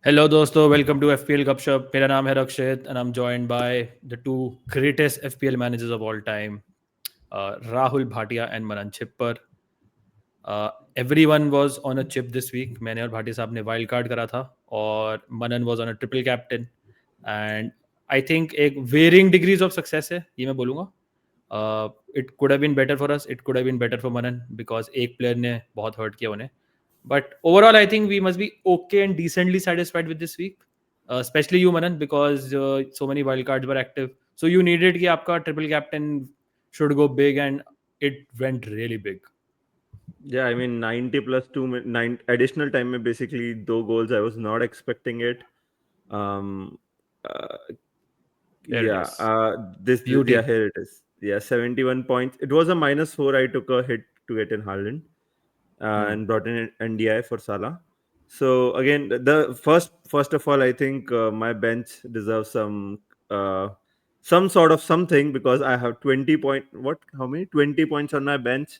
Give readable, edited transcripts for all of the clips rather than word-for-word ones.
Hello दोस्तों, welcome to FPL गपशप। मेरा नाम है Rakshit and I am joined by the two greatest FPL managers of all time, Rahul Bhatia and Manan Chhippar. Everyone was on a chip this week. मैंने और भाटिया साहब ने वाइल्ड कार्ड करा था और Manan was on a triple captain and I think एक varying degrees of success है, ये मैं बोलूँगा। It could have been better for us, it could have been better for Manan because एक प्लेयर ने बहुत हर्ट किया उन्हें. But overall, I think we must be okay and decently satisfied with this week. Especially you, Manan, because so many wild cards were active. So you needed कि आपका triple captain should go big, and it went really big. Yeah, I mean 90 plus 9 additional time में basically 2 goals. I was not expecting it. Um, uh, There it yeah, is. yeah, Beauty. here it is. Yeah, 71 points. It was a -4. I took a hit to get in Haaland and brought in NDI for Salah. So again, the first of all, I think my bench deserves some sort of something because I have 20 point. What? How many? 20 points on my bench.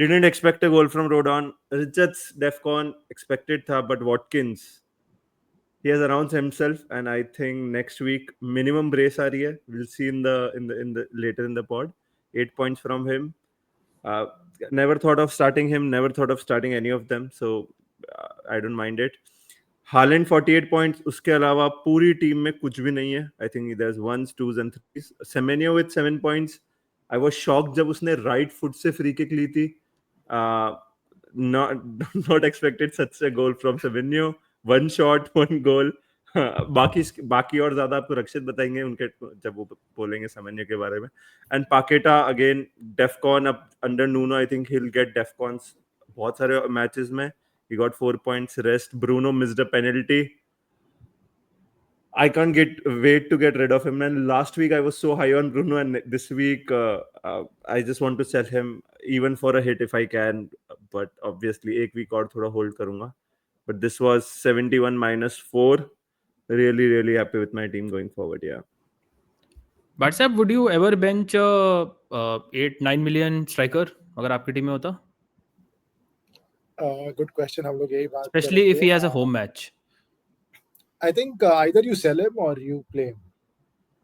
Didn't expect a goal from Rodon. Richards, Defcon expected tha, but Watkins, he has announced himself, and I think next week minimum brace aa rahi hai. We'll see in the later in the pod. 8 points from him. Uh, Never thought of starting him. Never thought of starting any of them. So I don't mind it. Haaland 48 points. उसके अलावा पूरी team में कुछ भी नहीं है. I think there's ones, twos and threes. Semenyo with 7 points. I was shocked जब उसने right foot से free kick ली थी. Uh, not not expected such a goal from Semenyo. One shot, one goal. बाकी और ज्यादा आपको रक्षित बताएंगे उनके जब वो बोलेंगे सेमेन्यो के बारे में. एंड पाकेटा अगेन डेफकॉन अब under Nuno. I think he'll get defcons बहुत सारे मैचेस में. He got 4 points rest. Bruno missed a penalty. I can't wait to get rid of him. And last week I was so high on Bruno, and this week I just want to sell him even for a hit if I can. But obviously, एक week और थोड़ा hold करूँगा. But this was 71 -4. Really, really happy with my team going forward. Yeah. But साहब, would you ever bench 8-9 million striker अगर आपकी team में होता? Good question. हम लोग यही बात Especially if he करेंगे. has a home match. I think either you sell him or you play him.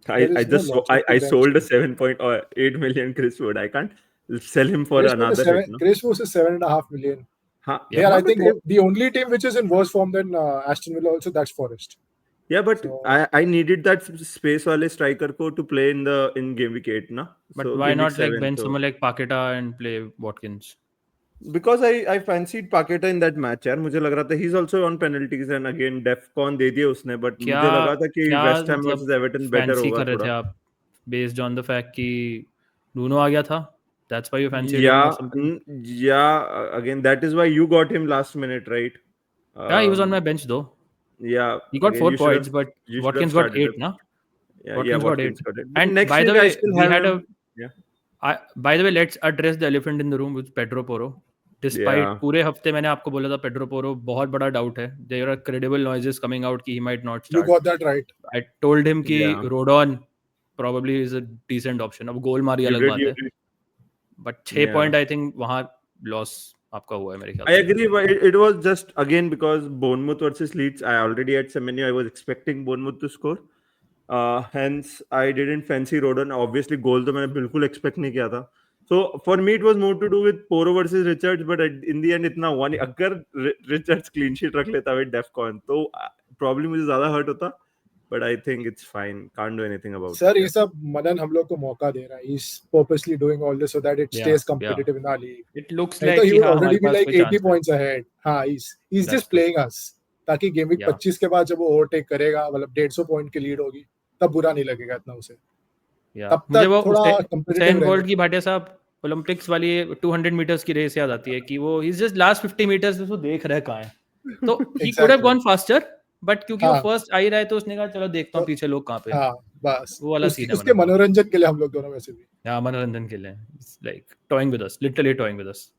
I sold a 7.8 million Chris Wood. I can't sell him for another hit. No? Chris Wood is 7.5 million. Yeah, I think the only team which is in worse form than Aston Villa also, that's Forest. Yeah, but so, I needed that space wale striker ko to play in game week 8 na. But so why not like bench someone like Paqueta and play Watkins? Because I fancied Paqueta in that match यार. मुझे लग रहा था he's also on penalties and again Defcon दे दिए उसने, but मुझे लगा था कि West Ham versus Everton better होगा कर रहे थे आप based on the fact कि Bruno आ गया था. That's why you fancied him or something. Yeah, again that is why you got him last minute, right? Yeah, he was on my bench though. Yeah, he got 4 points, but Watkins got 8, na? Yeah, Watkins got 8. And next by the way, we had him. by the way, let's address the elephant in the room with Pedro Porro. Despite पूरे हफ्ते मैंने आपको बोला था Pedro Porro बहुत बड़ा doubt है. There are credible noises coming out कि he might not start. You got that right. I told him कि Rodon probably is a decent option. अब गोल मारी अलग बात है. But 6 point I think वहाँ loss आपका हुआ है मेरे ख्याल से. I agree, but it was just again because Bournemouth versus Leeds. I already had Semenyo. I was expecting Bournemouth to score. Hence, I didn't fancy Rodon. Obviously, goal तो मैंने बिल्कुल expect नहीं किया था. So for me, it was more to do with Porro versus Richards. But in the end, इतना हुआ नहीं. अगर Richards clean sheet रख लेता with Defcon, तो probably मुझे ज़्यादा hurt होता. But I think it's fine. Can't do anything about it. Sir, ये सब मनन हम लोग को मौका दे रहा है. He's purposely doing all this so that it stays competitive in our league. It looks like he would already be like 80 points ahead. हाँ, he's just playing us. ताकि गेम वीक 25 के बाद जब वो ओवरटेक करेगा, मतलब 150 पॉइंट की lead होगी, तब बुरा नहीं लगेगा इतना उसे. तब मुझे वो थोड़ा कंपेटिटिव बोल्ट की भाटिया साहब ओलंपिक्स वाली 200 मीटर्स की रेस याद आती है कि वो ही जस्ट लास्ट 50 मीटर्स उसको देख रहा है कहाँ है. तो he could have gone faster, but क्योंकि वो फर्स्ट आ ही रहा है तो उसने कहा चलो देखता हूँ पीछे लोग कहाँ पे. बस वो वाला सीन है. उसके मनोरंजन के लिए हम लोग दोनों वैसे भी. मनोरंजन के लिए. Like toying with us, literally toying with us.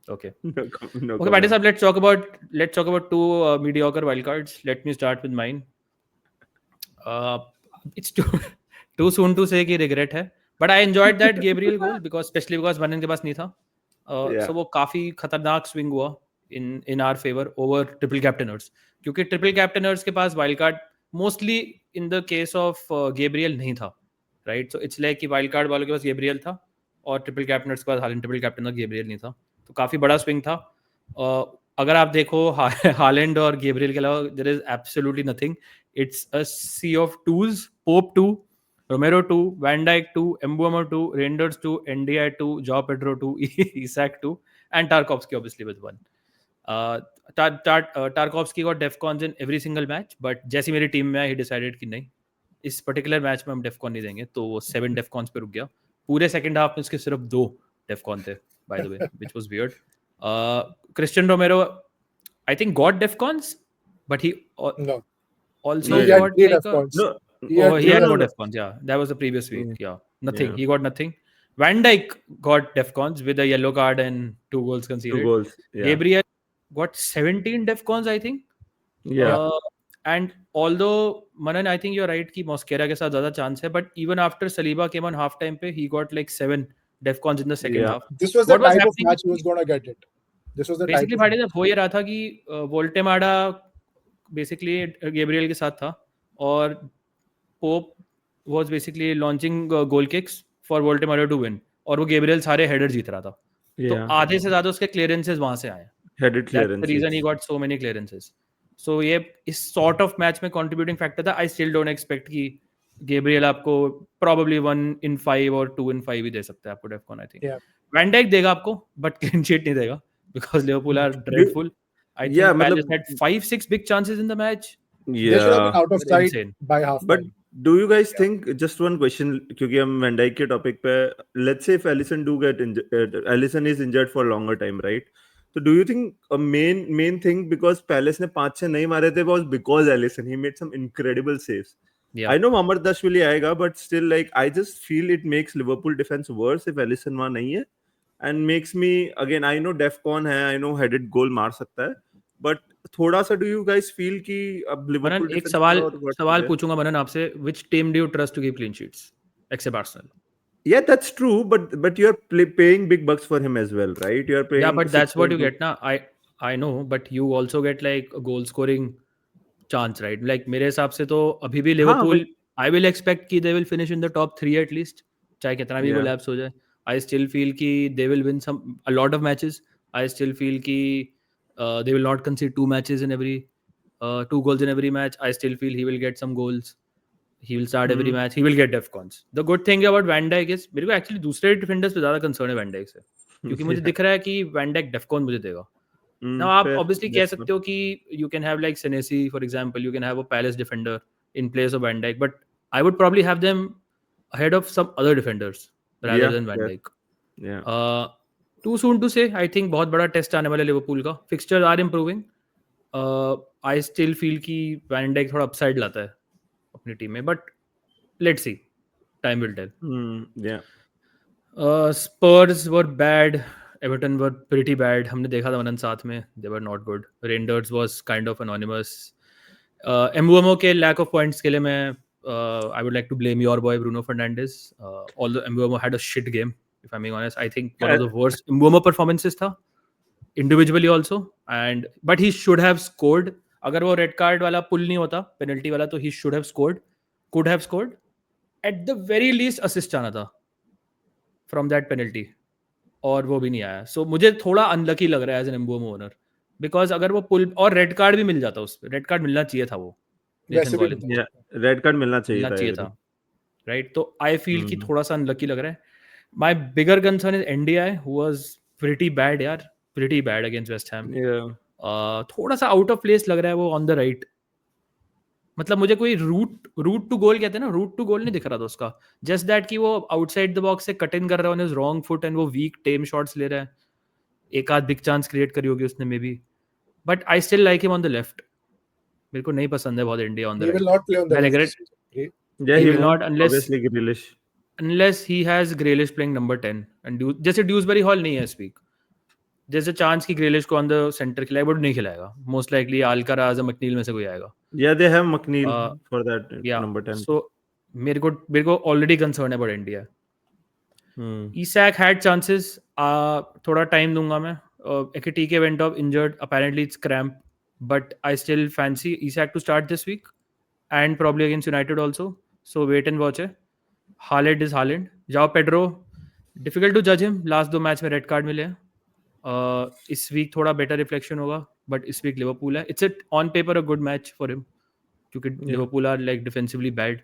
Okay. Okay, Bhatia sahab, let's talk about two mediocre wildcards. Let me start with mine. It's too soon to say कि regret है, but I enjoyed that Gabriel goal especially because Manan के पास नहीं था. So वो काफी खतरनाक swing हुआ in our favor over triple captainers. क्योंकि ट्रिपल कैप्टनर्स के पास wild card mostly in the case of Gabriel नहीं था, राइट? सो इट्स लाइक कि वाइल्ड कार्ड वालों के पास गैब्रियल था और ट्रिपल कैप्टनर्स के पास हालांकि ट्रिपल कैप्टन गैब्रियल नहीं था, तो काफ़ी बड़ा स्विंग था। अगर आप देखो हालैंड और गैब्रियल के अलावा there is absolutely nothing. It's a sea of twos, Pope 2, Romero 2, Van Dijk 2, Mbeumo 2, Reijnders 2, Ndiaye 2, João Pedro 2, Isak 2 and Tarkovsky obviously with 1. Tarkovsky got DEFCONs in every single match, but जैसी मेरी team में ही decided कि नहीं, इस particular match में हम डेफकॉन नहीं देंगे, तो वो 7 डेफकॉन्स पे रुक गया। पूरे सेकंड हाफ में उसके सिर्फ 2 डेफकॉन थे, by the way, which was weird. Cristian Romero I think got defcons, but he No. also He had got 3 like DEFCONs. No, He had he had no, no no. DEFCONs, yeah. That was the previous week, yeah. Nothing. Yeah. He got nothing. Van Dijk got DEFCONs with a yellow card and 2 goals 2 conceded. goals. Yeah. Gabriel got 17 DEFCONs, I think. Yeah. And although Manan, I think you're right कि Mosquera के साथ ज़्यादा chance है, but even after Saliba came on half time पे, he got like 7 DEFCONs in the second Yeah. half. This was the What was type of happening? match he was going to get it. This was the type Basically of Bhati match. साहब हो ये रहा था कि वोल्टेमाडा basically Gabriel के साथ था और Pope was basically launching goal kicks for Woltemade to win, और वो गैब्रियल सारे हेडर जीत रहा था, तो Yeah. आधे से ज्यादा उसके क्लियरेंसेस वहां से आए। Headed That's the clearances. reason he got so many clearances. So ये इस sort of match में contributing factor था। I still don't expect कि गैब्रियल आपको probably 1 in 5 और 2 in 5 ही दे सकता है आपको defcon, I think. Yeah. Van Dijk देगा आपको, but clean sheet नहीं देगा because Liverpool are dreadful. I think Yeah, Palace मतलब- had 5-6 big chances in the match. They should have been Yeah. out of They're sight insane. by half But time. do you guys think, just one question, क्योंकि हम Van Dijk के topic पे, let's say if Alisson do get injured, Alisson is injured for a longer time, right? So do you think a main thing because Palace ने 5-6 नहीं मारे थे was because Alisson, he made some incredible saves. Yeah. I know Mamardashvili आएगा, but still like I just feel it makes Liverpool defense worse if Alisson वहाँ नहीं है, and makes me, again I know DEFCON है, I know headed goal मार सकता है, but थोड़ा सा do you guys feel कि अब मनन Liverpool एक defense सवाल थोड़ा और worse हो सवाल गया? पूछूंगा मनन आपसे, which team do you trust to keep clean sheets except Arsenal? Yeah, that's true, but you're paying big bucks for him as well, right? You're paying. Yeah, but that's what you 6.2. get ना. I know, but you also get like a goal scoring chance, right? Like मेरे हिसाब से तो अभी भी हाँ, Liverpool, I will expect कि they will finish in the top 3 at least, चाहे कितना भी Yeah. collapse हो जाए. I still feel कि they will win a lot of matches. I still feel कि they will not concede 2 matches in every 2 goals in every match. I still feel he will get some goals. He will start every match. He will get DEFCONs. The good thing about Van Dijk is मेरे को actually दूसरे defenders पे ज्यादा concern है Van Dijk से, क्योंकि मुझे दिख रहा है कि Van Dijk DEFCON मुझे देगा। Now आप fair. obviously कह सकते हो कि you can have like Senesi for example, you can have a Palace defender in place of Van Dijk, but I would probably have them ahead of some other defenders rather Yeah, than Van fair. Dijk. Yeah. Too soon to say. I think बहुत बड़ा test आने वाला है Liverpool का। Fixtures are improving. I still feel कि Van Dijk थोड़ा upside लाता है अपनी टीम में, but let's see. Time will tell. Yeah. Spurs were bad. Everton were pretty bad. हमने देखा था मनन साथ में. They were not good. Rangers was kind of anonymous. Mbeumo के lack of points के लिए मैं I would like to blame your boy Bruno Fernandes. Although Mbeumo had a shit game, if I'm being honest. I think one of the worst Mbeumo performances था. Individually also. But he should have scored. अगर वो red card वाला pull नहीं होता, penalty वाला, तो he should have scored. Could have scored. At the very least assist आना था from that penalty, और वो भी नहीं आया। So मुझे थोड़ा अनलकी लग रहा है as an Mbeumo owner, because अगर वो पुल और रेड कार्ड भी मिल जाता, उस पर रेड कार्ड मिलना चाहिए था, वो वैसे भी Yeah. Red card मिलना चाहिए था, राइट? तो आई फील कि हम्म। थोड़ा सा अनलकी लग रहा है। My bigger concern is Ndiaye who was pretty bad यार, pretty bad against West Ham. Yeah. थोड़ा सा आउट ऑफ प्लेस लग रहा है वो ऑन द राइट। मतलब मुझे कोई रूट टू गोल कहते हैं ना, रूट टू गोल नहीं दिख रहा था उसका। जस्ट दैट कि वो आउटसाइड द बॉक्स से कट इन कर रहा है on his wrong foot and वो वीक टेम शॉट्स ले रहा है। एक आध बिग चांस क्रिएट करी होगी उसने may be, but I still like him on the left. मेरे को नहीं पसंद है बहुत India on the he will right. not play on the I left. Yeah, He he will won't, not unless- obviously Grealish. unless he has Grealish playing number 10 and जैसे Dewsbury hall नहीं है इस वीक, जैसे chance की Grealish को on the centre खिलाए, but नहीं खिलाएगा। मोस्ट लाइकली आल्काराज या मकनील में से कोई आएगा। Yeah, they have McNeil for that या number 10. सो मेरे को ऑलरेडी कंसर्न है अबाउट इंडिया। ईसैक हैड चांसेस, थोड़ा टाइम दूंगा मैं। Ekitike went off injured, apparently it's cramp, but I still fancy Isak to start this week and probably against United also. So wait and watch it. Haaland is Haaland. Joao Pedro, difficult to judge him. Last 2 match में red card मिले हैं. इस week थोड़ा better reflection होगा, but इस week Liverpool है. It's on paper a good match for him क्योंकि Liverpool are like defensively bad,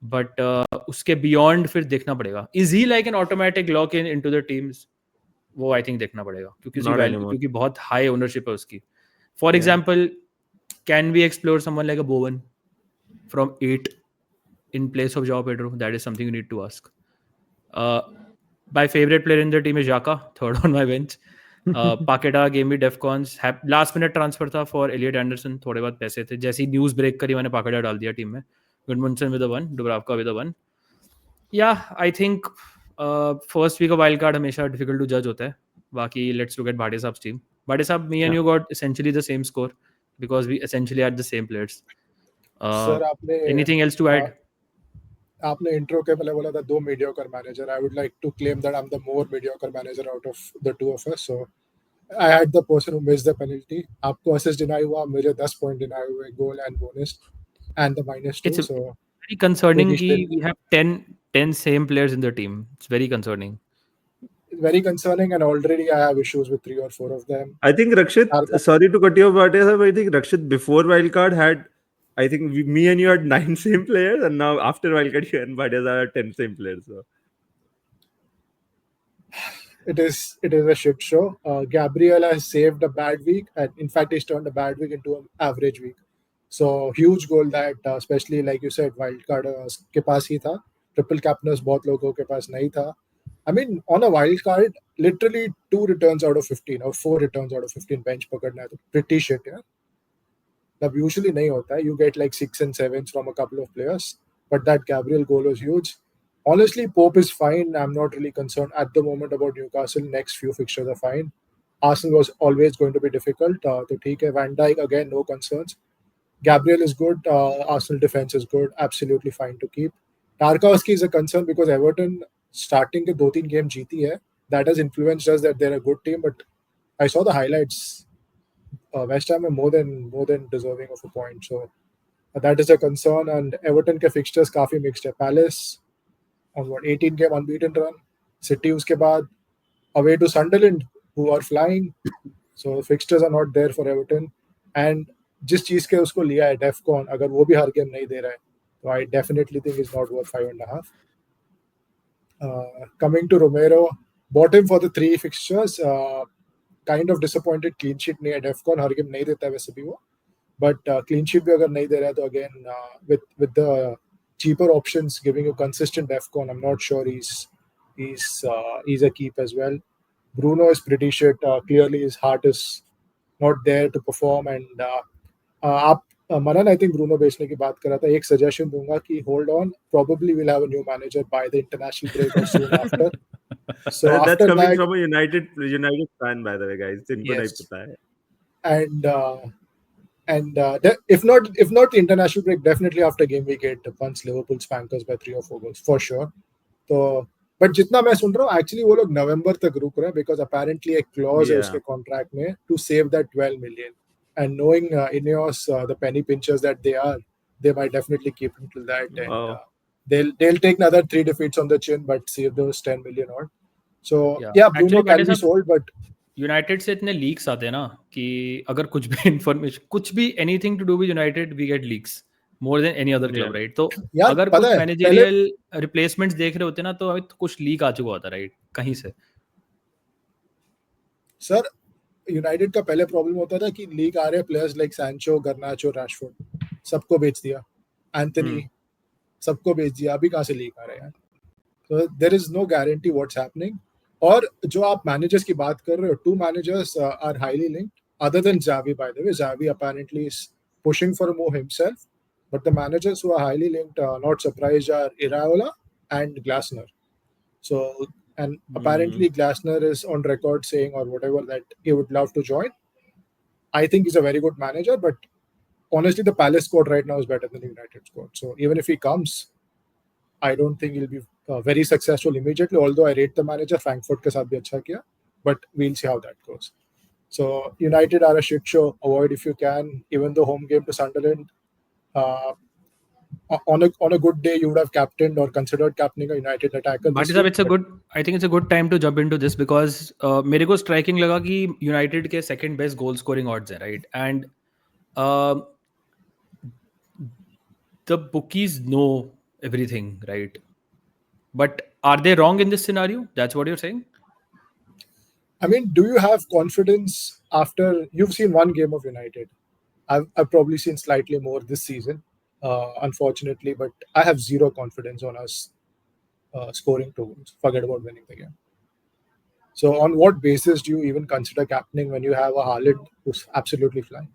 but उसके बियॉन्ड फिर देखना पड़ेगा. Is he like an automatic lock in into the teams? वो आई थिंक देखना पड़ेगा क्योंकि बहुत हाई ओनरशिप है उसकी. For example, can we explore someone like a Bowen from 8 in place of Joao Pedro? That is something you need to ask. My favorite player in the team is Xhaka, third on my bench. Paqueta gave me DEFCONs. Last minute transfer था for Elliot Anderson. थोड़े बहुत पैसे थे. जैसे ही news break करी मैंने Paqueta डाल दिया टीम में. Gudmundsson with a 1, Dubravka with a 1. Yeah, I think first week of wild card हमेशा difficult to judge होता है. बाकी let's look at Bhade Saab's team. Bhade Saab, me and you got essentially the same score because we essentially had the same players. Sir, anything else to add? आपने intro के पहले बोला था 2 mediocre manager. I would like to claim that I am the more mediocre manager out of the two of us. So I had the person who missed the penalty. आपको assist deny हुआ, मुझे 10 point deny हुए, goal and bonus and the -2. So very concerning कि we have 10 same players in the team. It's very concerning. Very concerning, and already I have issues with 3 or 4 of them. I think Rakshit, sorry to cut you off, but I think Rakshit before wildcard had, I think me and you had 9 same players, and now after wildcard you and Bhadeza are 10 same players. So it is a shit show. Gabriel has saved a bad week, and in fact he's turned a bad week into an average week. So huge goal that especially like you said wildcard के पास ही था. Triple captainers बहुत लोगों के पास नहीं था. I mean, on a wild card, literally 2 returns out of 15 or 4 returns out of 15 bench पकड़ना है तो pretty shit, yeah. That usually नहीं होता है. You get like 6 and 7s from a couple of players, but that Gabriel goal was huge. Honestly, Pope is fine. I'm not really concerned at the moment about Newcastle. Next few fixtures are fine. Arsenal was always going to be difficult. तो ठीक है. Van Dijk again, no concerns. Gabriel is good. Arsenal defense is good. Absolutely fine to keep. Tarkowski is a concern because Everton starting के 2-3 game जीती है. That has influenced us that they're a good team, but I saw the highlights. West Ham are more than deserving of a point, so that is a concern. And Everton के fixtures काफी mixed है. Palace on 18 game unbeaten run. City उसके बाद away to Sunderland who are flying, so fixtures are not there for Everton. And जिस चीज के उसको लिया है DEFCON, अगर वो भी हर गेम नहीं दे रहा है तो I definitely think it's not worth 5.5. Coming to Romero, bought him for the 3 fixtures. Kind of disappointed clean sheet नहीं है. DEFCON हर गेम नहीं देता है वैसे भी वो, but clean sheet भी अगर नहीं दे रहा है तो again with the cheaper options giving you consistent DEFCON, I'm not sure he's a keep as well. Bruno is pretty shit. Clearly his heart is not there to perform. And आप Manan, I think Bruno बेचने की बात कर रहा था. एक suggestion दूंगा कि hold on, probably we'll have a new manager by the international break or soon after. So that's coming from a United fan, by the way, guys. जिनको नहीं पता है. And if not the international break, definitely after game week 8 once Liverpool spankers by 3 or 4 goals for sure. तो but जितना मैं सुन रहा हूँ actually वो लोग नवंबर तक रुक रहे हैं because apparently एक clause है उसके contract में to save that 12 million. And knowing Ineos, the penny pinchers that they might definitely keep him till that. And they'll take another 3 defeats on the chin, but save those 10 million odd. So yeah, Bruno can be sold, but United से इतने leaks आते हैं ना कि अगर कुछ भी information, कुछ भी anything to do with United, we get leaks more than any other club, right? तो अगर कुछ मैनेजरियल रिप्लेसमेंट्स देख रहे होते ना तो कुछ लीक आ चुका होता, राइट, कहीं से. सर यूनाइटेड का पहले प्रॉब्लम होता था कि लीग आ रहे प्लेयर्स लाइक सैंचो, गर्नाचो, रैशफोर्ड, सबको बेच दिया. एंथनी सबको बेच दिया. अभी कहाँ से लीग आ रहे हैं? So there is no guarantee what's happening. और जो आप मैनेजर्स की बात कर रहे हो, 2 managers are highly linked other than Xavi, by the way. Xavi apparently is pushing for a move himself, but the managers who are highly linked, not surprised, are Iraola and Glasner. So and apparently Glasner is on record saying or whatever that he would love to join. I think he's a very good manager, but honestly the Palace squad right now is better than the United squad. So even if he comes, I don't think he'll be very successful immediately, although I rate the manager. Frankfurt के साथ भी अच्छा किया, but we'll see how that goes. So United are a shit show. Avoid if you can. Even the home game to Sunderland, on a good day, you would have captained or considered captaining a United attacker this Bhatti साहब, week. I think it's a good time to jump into this because मेरे को striking लगा कि United के second best goal scoring odds है, right? And the bookies know everything, right? But are they wrong in this scenario? That's what you're saying? I mean, do you have confidence after you've seen one game of United? I've probably seen slightly more this season, unfortunately, but I have zero confidence on us scoring 2 goals. Forget about winning the game. So on what basis do you even consider captaining when you have a Haaland who's absolutely flying?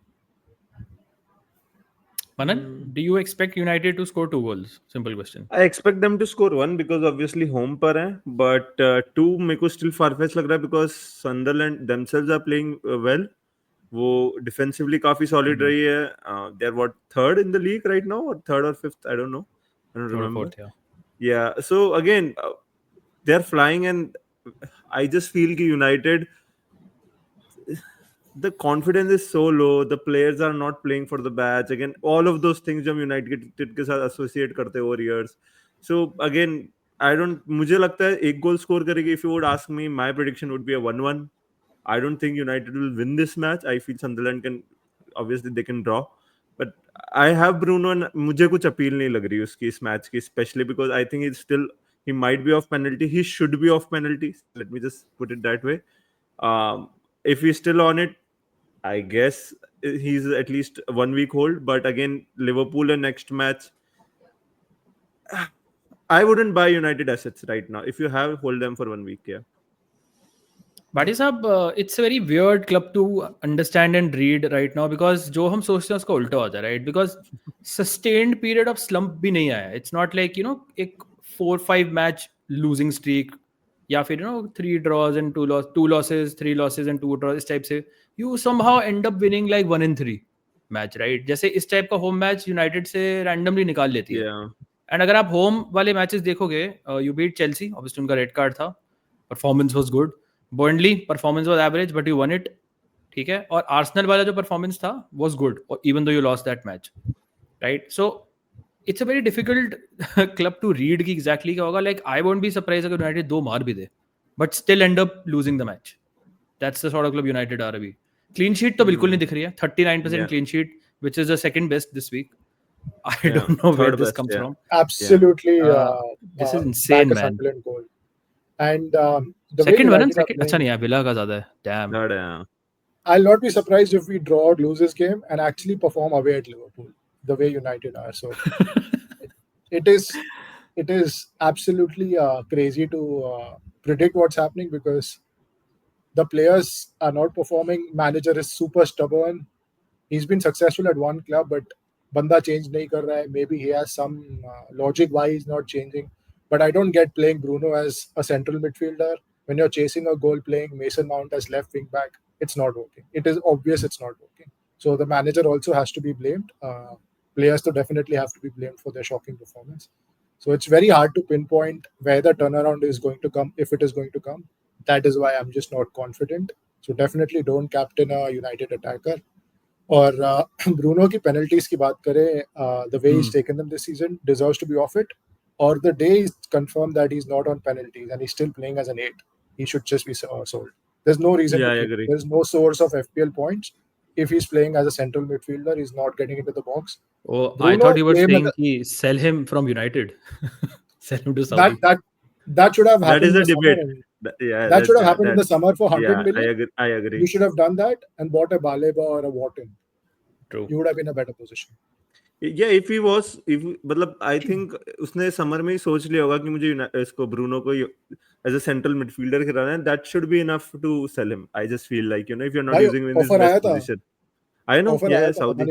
Manan, do you expect United to score 2 goals? Simple question. I expect them to score 1 because obviously home पर है, but 2 मेरे को still far-fetched लग रहा है because Sunderland themselves are playing well. वो defensively काफी solid रही है. They're what, 3rd in the league right now or 3rd or 5th? I don't know. I don't remember. 4th, yeah. Yeah. So again, they're flying, and I just feel कि United, the confidence is so low. The players are not playing for the badge. Again, all of those things जो हम United के साथ associate करते हैं over years. So again, मुझे लगता है 1 goal score करेगी. If you would ask me, my prediction would be a 1-1. I don't think United will win this match. I feel Sunderland obviously they can draw. But I have Bruno, and मुझे कुछ appeal नहीं लग रही उसकी इस match की, especially because I think he might be off penalty. He should be off penalty. Let me just put it that way. If he's still on it, I guess he's at least 1 week old. But again, Liverpool and next match, I wouldn't buy United assets right now. If you have, hold them for 1 week. Yeah. Bhatti साहब, it's a very weird club to understand and read right now because जो हम सोचते हैं उसका उल्टा होता है, right? Because sustained period of slump भी नहीं आया. It's not like, एक 4-5 match losing streak या फिर 3 draws and 2 losses, 3 losses and 2 draws, इस टाइप से you somehow end up winning like 1-3 match, right? जैसे इस टाइप का होम मैच यूनाइटेड से रैंडमली निकाल लेती है. एंड अगर आप होम वाले मैचेस देखोगे, यू बीट चेल्सी, ऑब्वियसली उनका रेड कार्ड था, performance was good. Burnley performance was average but you won it, ठीक है. और आर्सेनल वाला जो परफॉर्मेंस था was good even though you lost that match, right? So it's a very difficult club to read की exactly क्या होगा. Like I won't be surprised अगर यूनाइटेड 2 मार भी दे but still end up losing the match. That's the sort of club United are. अभी clean sheet तो बिल्कुल नहीं दिख रही है. 39% clean sheet, which is the second best this week. I don't know where this comes from. Absolutely. This is insane, man. Goal. And the second one, second. अच्छा नहीं है, Villa का ज़्यादा है. Damn. I'll not be surprised if we draw or lose this game and actually perform away at Liverpool the way United are. So it is absolutely crazy to predict what's happening because the players are not performing. Manager is super stubborn. He's been successful at one club, but banda change nahi kar raha hai. Maybe he has some logic why he's not changing. But I don't get playing Bruno as a central midfielder when you're chasing a goal, playing Mason Mount as left wing back. It's not working. It is obvious it's not working. So the manager also has to be blamed. Players to definitely have to be blamed for their shocking performance. So it's very hard to pinpoint where the turnaround is going to come, if it is going to come. That is why I'm just not confident. So definitely don't captain a United attacker. और Bruno की penalties की बात करें, the way he's taken them this season deserves to be off it. Or the day he's confirmed that he's not on penalties and he's still playing as an 8, he should just be sold. There's no reason. Yeah, I agree. There's no source of FPL points if he's playing as a central midfielder. He's not getting into the box. Oh, Bruno, I thought you were saying sell him from United. Sell him to Saudi. That should have happened. That is a debate. That should have happened in the summer for 100 million. I agree. You should have done that and bought a Baleba or a Wharton. True. You would have been in a better position. Yeah, मतलब I think उसने summer में ही सोच लिया होगा कि मुझे इसको Bruno को as a central midfielder खिलाना है. That should be enough to sell him. I just feel like, if you're not using him in this best position. I know. Yeah, Saudi.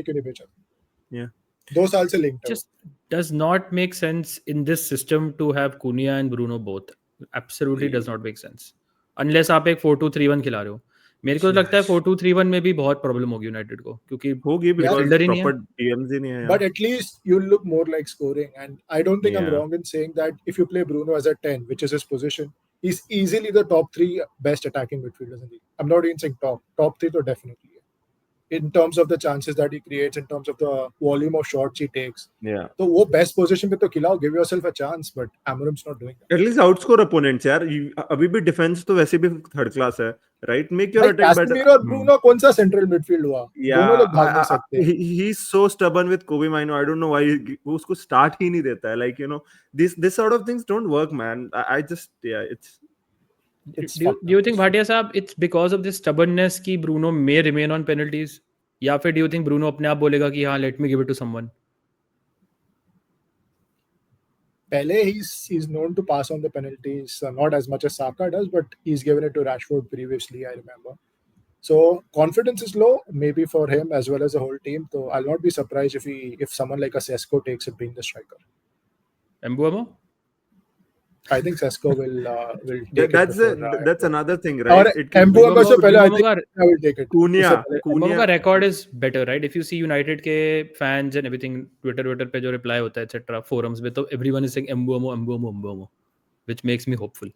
Yeah. 2 साल से linked. Just does not make sense in this system to have Cunha and Bruno both. Absolutely does not make sense. Unless आप एक 4-2-3-1 खिला रहे हो. मेरे को लगता है 4-2-3-1 में भी बहुत प्रॉब्लम होगी यूनाइटेड को, क्योंकि होगी because proper DMs ही नहीं है. But at least you'll look more like scoring, and I don't think I'm wrong in saying that if you play Bruno as a 10, which is his position, He's easily the top 3 best attacking midfielders in the league. I'm not even saying top 3 तो definitely है. In terms of the chances that he creates, in terms of the volume of shots he takes. Yeah. तो वो best position पे तो खिलाओ, give yourself a chance, but Amorim's not doing that. At least outscore opponents यार. अभी भी defense तो वैसे भी third class है, right? Make your attack better. Casemiro और Bruno कौन सा central midfield हुआ? दोनों लोग भाग नहीं सकते. He's so stubborn with Kobe Mainoo. I don't know why वो उसको start ही नहीं देता है. Like, you know, this sort of things don't work, man. I just, yeah, do you think Bhatia साहब it's because of this stubbornness कि Bruno may remain on penalties, या फिर do you think Bruno अपने आप बोलेगा कि हाँ let me give it to someone? पहले he's known to pass on the penalties, not as much as Saka does, but he's given it to Rashford previously, I remember. So confidence is low, maybe for him as well as the whole team. So I'll not be surprised if someone like a Sesko takes it being the striker. Mbeumo? I think Sesko will take it. That's another thing, right? Mbeumo से पहले I think I will take it. Mbeumo का record is better, right? If you see United के fans and everything, Twitter पे जो reply होता है, etc. forums में, तो everyone is saying Mbeumo, which makes me hopeful.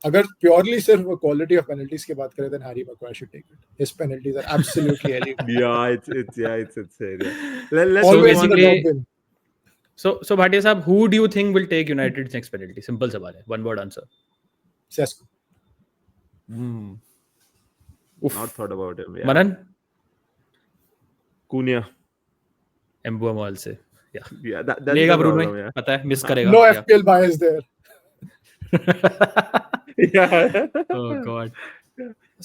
अगर purely सिर्फ quality of penalties की बात करें, then Harry Maguire should take it. His penalties are absolutely elite. it's insane. Let's always on the top win. So Bhatia साहब, who do you think will take United's next penalty? Simple सवाल है, one word answer. Sesko. Not thought about him. Yeah. Manan? Cunha. Mbeumo also. Yeah, that's लेगा the Bruno, problem, yeah. पता है, miss करेगा. No FPL bias there. Yeah. Oh God.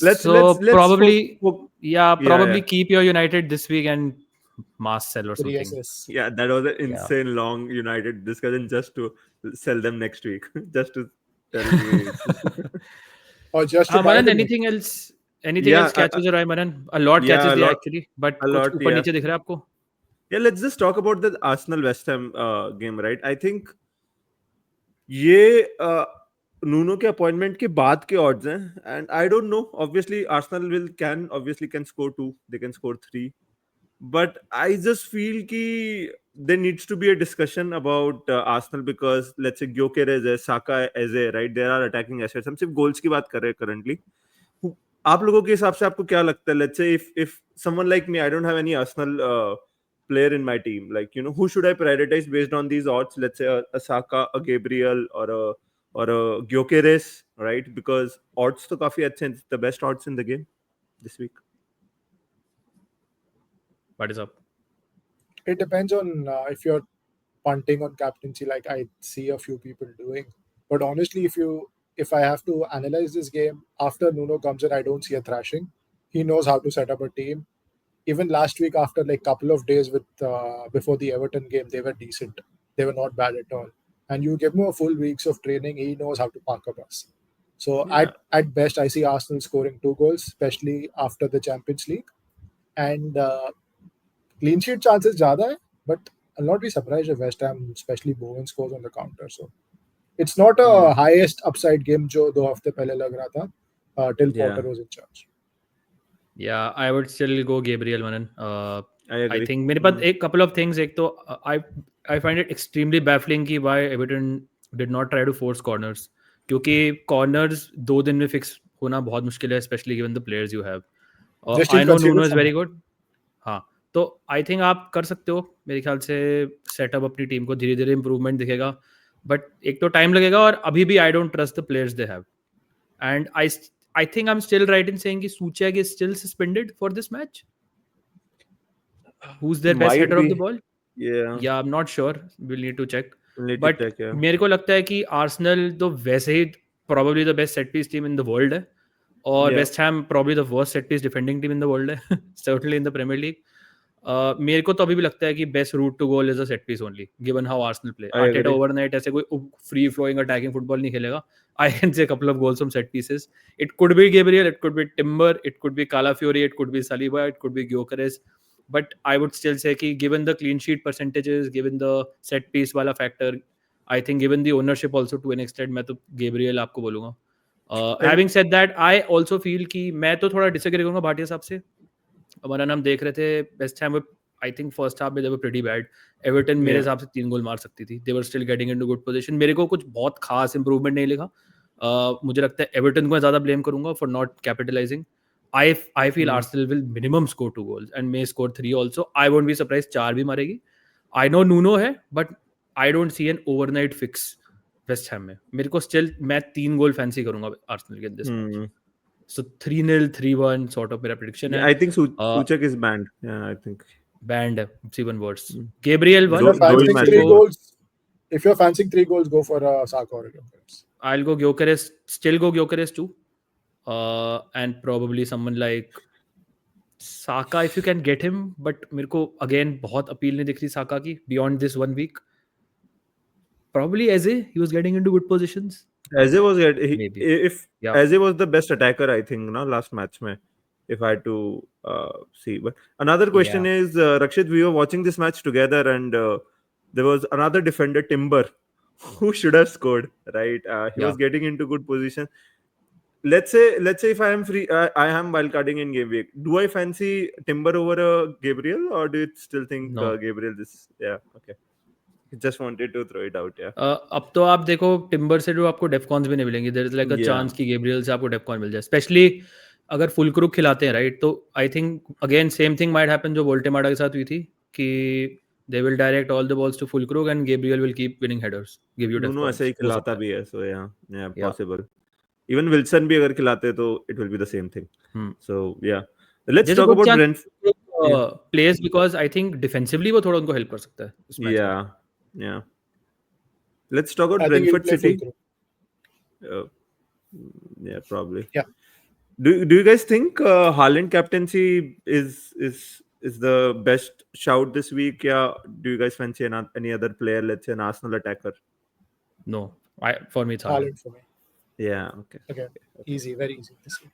Let's probably probably keep your United this week and mass sell or something. Yes. Yeah, that was an insane long United discussion just to sell them next week. Just to tell me. Or just to Manan, anything else catches your eye, Manan? A lot catches the eye actually, but a lot, ऊपर नीचे दिख रहा है आपको? Yeah, let's just talk about the Arsenal West Ham game, right? I think ये Nuno के appointment के बाद के odds हैं, and I don't know. Obviously, Arsenal can score 2. They can score 3. But I just feel कि there needs to be a discussion about Arsenal because let's say Gyökeres, Saka, Eze, right? There are attacking assets. हम सिर्फ goals की बात कर रहे हैं currently. आप लोगों के हिसाब से आपको क्या लगता है? Let's say if someone like me, I don't have any Arsenal player in my team. Like, you know, who should I prioritize based on these odds? Let's say a Saka, a Gabriel, or a Gyökeres, right? Because odds तो काफी अच्छे हैं. The best odds in the game this week. What is up? It depends on if you're punting on captaincy, like I see a few people doing. But honestly, if I have to analyze this game, after Nuno comes in, I don't see a thrashing. He knows how to set up a team. Even last week, after like couple of days before the Everton game, they were decent. They were not bad at all. And you give him a full weeks of training, he knows how to park a bus. So at best, I see Arsenal scoring 2 goals, especially after the Champions League. And clean sheet chances ज़्यादा है, but I'll not be surprised if West Ham, especially Bowen, scores on the counter. So it's not a highest upside game जो 2 हफ्ते पहले लग रहा था till Potter was in charge. Yeah, I would still go Gabriel, Manan. I think मेरे पास एक couple of things. एक तो I find it extremely baffling कि why Everton did not try to force corners. क्योंकि corners 2 दिन में fix होना बहुत मुश्किल है, especially given the players you have. I know Nuno is very good. हाँ, तो आई थिंक आप कर सकते हो. मेरे ख्याल से सेटअप अपनी टीम को धीरे धीरे इम्प्रूवमेंट दिखेगा, बट एक तो टाइम लगेगा और अभी भी I don't trust the players they have. And I think I am still right in saying कि Souček is still suspended for this match. Who's their best header of the ball? Yeah, I'm not sure. We'll need to check. But मेरे को लगता है कि Arsenal तो वैसे ही probably the best set piece team in the world है, और West Ham probably the worst set piece defending team in the world है, certainly in the Premier League. मेरे को तो अभी भी लगता है कि best route to goal is a set piece only, given how Arsenal play. Arteta overnight ऐसे कोई फ्री फ्लोइंग अटैकिंग फुटबॉल नहीं खेलेगा. I can say couple of goals from set pieces. It could be Gabriel, it could be Timber, it could be Calafiori, it could be Saliba, it could be Gyökeres. But I would still say कि given the clean sheet percentages, given the set piece वाला factor, I think given the ownership also to an extent, मैं तो Gabriel आपको बोलूँगा. Having said that, I also feel कि मैं तो थोड़ा disagree करूँगा भाटिया साहब से. हमारा नाम देख रहे थे West Ham, I think first half में they were pretty bad. Everton मेरे हिसाब से 3 गोल मार सकती थी. They were still getting into good position. मेरे को कुछ बहुत खास इंप्रूवमेंट नहीं लगा. मुझे लगता है एवर्टन को मैं ज़्यादा ब्लेम करूंगा for not capitalising. I feel Arsenal will minimum score 2 goals and may score 3 also. I won't be surprised 4 भी मारेगी. I know Nuno है, but I don't see an overnight fix West Ham में. मेरे को still मैं 3 गोल fancy करूंगा Arsenal के this match. So 3-0, 3-1 sort of मेरा prediction है. I think Suchek is banned. Yeah, I think banned है. 7 words. Gabriel If 1. you're fancying match 3 go. goals, if you're fancying 3 goals, go for Saka or Gyökeres. I'll go Gyökeres. Still go Gyökeres too. And probably someone like Saka if you can get him. But मेरे को again बहुत appeal नहीं दिख रही Saka की beyond this 1 week. Probably Eze. He was getting into good positions. Eze was Maybe. Eze was the best attacker, I think, no, last match mein, if I had to see. But another question is, Rakshit, we were watching this match together, and there was another defender, Timber, who should have scored, right? He was getting into good position. Let's say if I am free, I am wildcarding in game week. Do I fancy Timber over Gabriel, or do you still think Gabriel is? Yeah, okay. Just wanted to throw it out, yeah. अब तो आप देखो timber से जो आपको डेफकॉन्स भी नहीं मिलेंगे. There is like a chance कि गैब्रियल से आपको डेफकॉन मिल जाए, स्पेशली अगर फुल क्रूक खिलाते हैं, राइट? तो I think again same thing might happen जो वोल्टेमाडा के साथ हुई थी कि they will direct all the balls to Fulkrug and Gabriel will keep winning headers, give you Nuno ऐसे ही खिलाता भी है, so yeah, possible. Even Wilson भी अगर खिलाते तो it will be the same thing. So yeah, let's talk about Brentford plays because I think defensively वो थोड़ा उनको help कर सकता है इस मैच में. Yeah. Let's talk about Brentford City. Yeah, probably. Yeah. Do you guys think Haaland captaincy is the best shout this week? Yeah. Do you guys fancy any other player? Let's say an Arsenal attacker. No, for me it's Haaland for me. Yeah. Okay. Easy, very easy this week.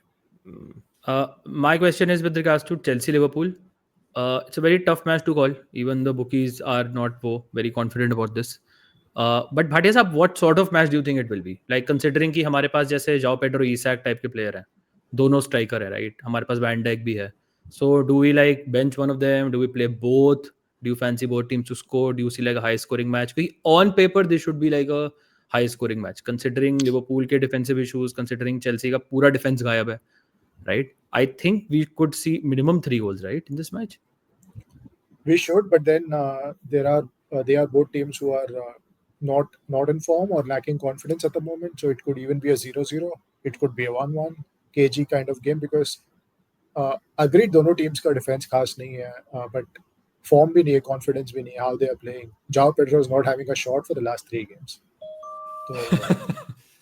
My question is with regards to Chelsea Liverpool. It's a very tough match to call. Even the bookies are not very confident about this. But Bhatia साहब, what sort of match do you think it will be? Like considering कि हमारे पास जैसे जाओ Pedro ईसैक type के player हैं, दोनों striker है, right? हमारे पास वैन डाइक भी है. So do we like bench one of them? Do we play both? Do you fancy both teams to score? Do you see like a high scoring match? On paper this should be like a high scoring match considering Liverpool के defensive issues, considering Chelsea का पूरा defense गायब है, right? I think we could see minimum 3 goals, right, in this match. We should, but then they are both teams who are not in form or lacking confidence at the moment. So it could even be a 0-0. It could be a 1-1 KG kind of game because agreed दोनों teams का defense खास नहीं है, but form भी नहीं है, confidence भी नहीं है, how they are playing. João Pedro is not having a shot for the last 3 games. So,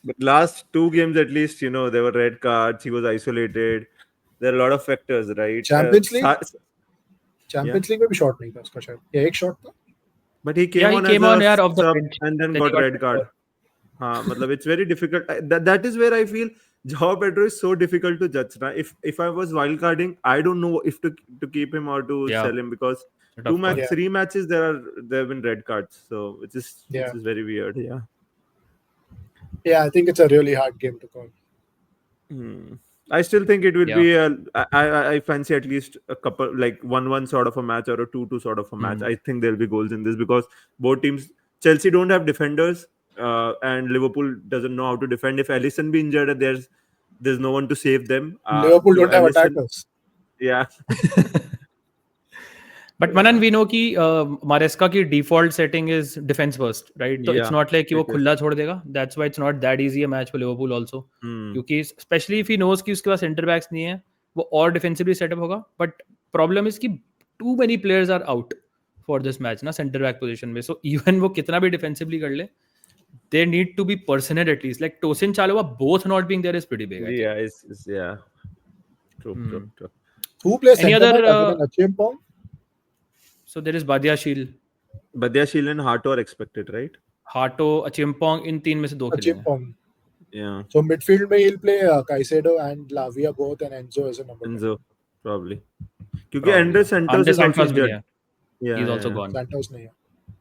but last 2 games at least, you know, there were red cards. He was isolated. There are a lot of factors, right? Champions League में भी shot नहीं था उसका शायद, या एक shot था. But he came on as a sub and then got red card. हाँ, मतलब it's very difficult. That is where I feel João Pedro is so difficult to judge. Now, if I was wildcarding, I don't know if to keep him or to sell him because 3 matches there have been red cards. So which is very weird. Yeah. Yeah, I think it's a really hard game to call. I still think it will be I fancy at least a couple, like 1-1 sort of a match or a 2-2 sort of a match. I think there'll be goals in this because both teams, Chelsea don't have defenders and Liverpool doesn't know how to defend. If Alisson be injured, there's no one to save them. Liverpool don't have attackers. Yeah. But Manan, we know कि Maresca की default setting is defense first, right? So it's not like कि वो खुला छोड़ देगा. That's why it's not that easy a match for Liverpool also. क्योंकि especially if he knows कि उसके पास center backs नहीं है, वो और defensively setup होगा. But problem is कि too many players are out for this match ना center back position में. So even वो कितना भी defensively कर ले, they need to be personal at least. Like Tosin Chalobah both not being there is pretty big. True. Who plays center back other than Achimpong? So there is Badiashile and Hato are expected, right? Hato, Achimpong, इन 3 में से 2 खेलेंगे. Yeah. So midfield में he'll play Caicedo and Lavia both and Enzo as a number 10. Enzo probably. क्योंकि Andre Santos is also injured. Yeah, he's also gone. Santos नहीं है.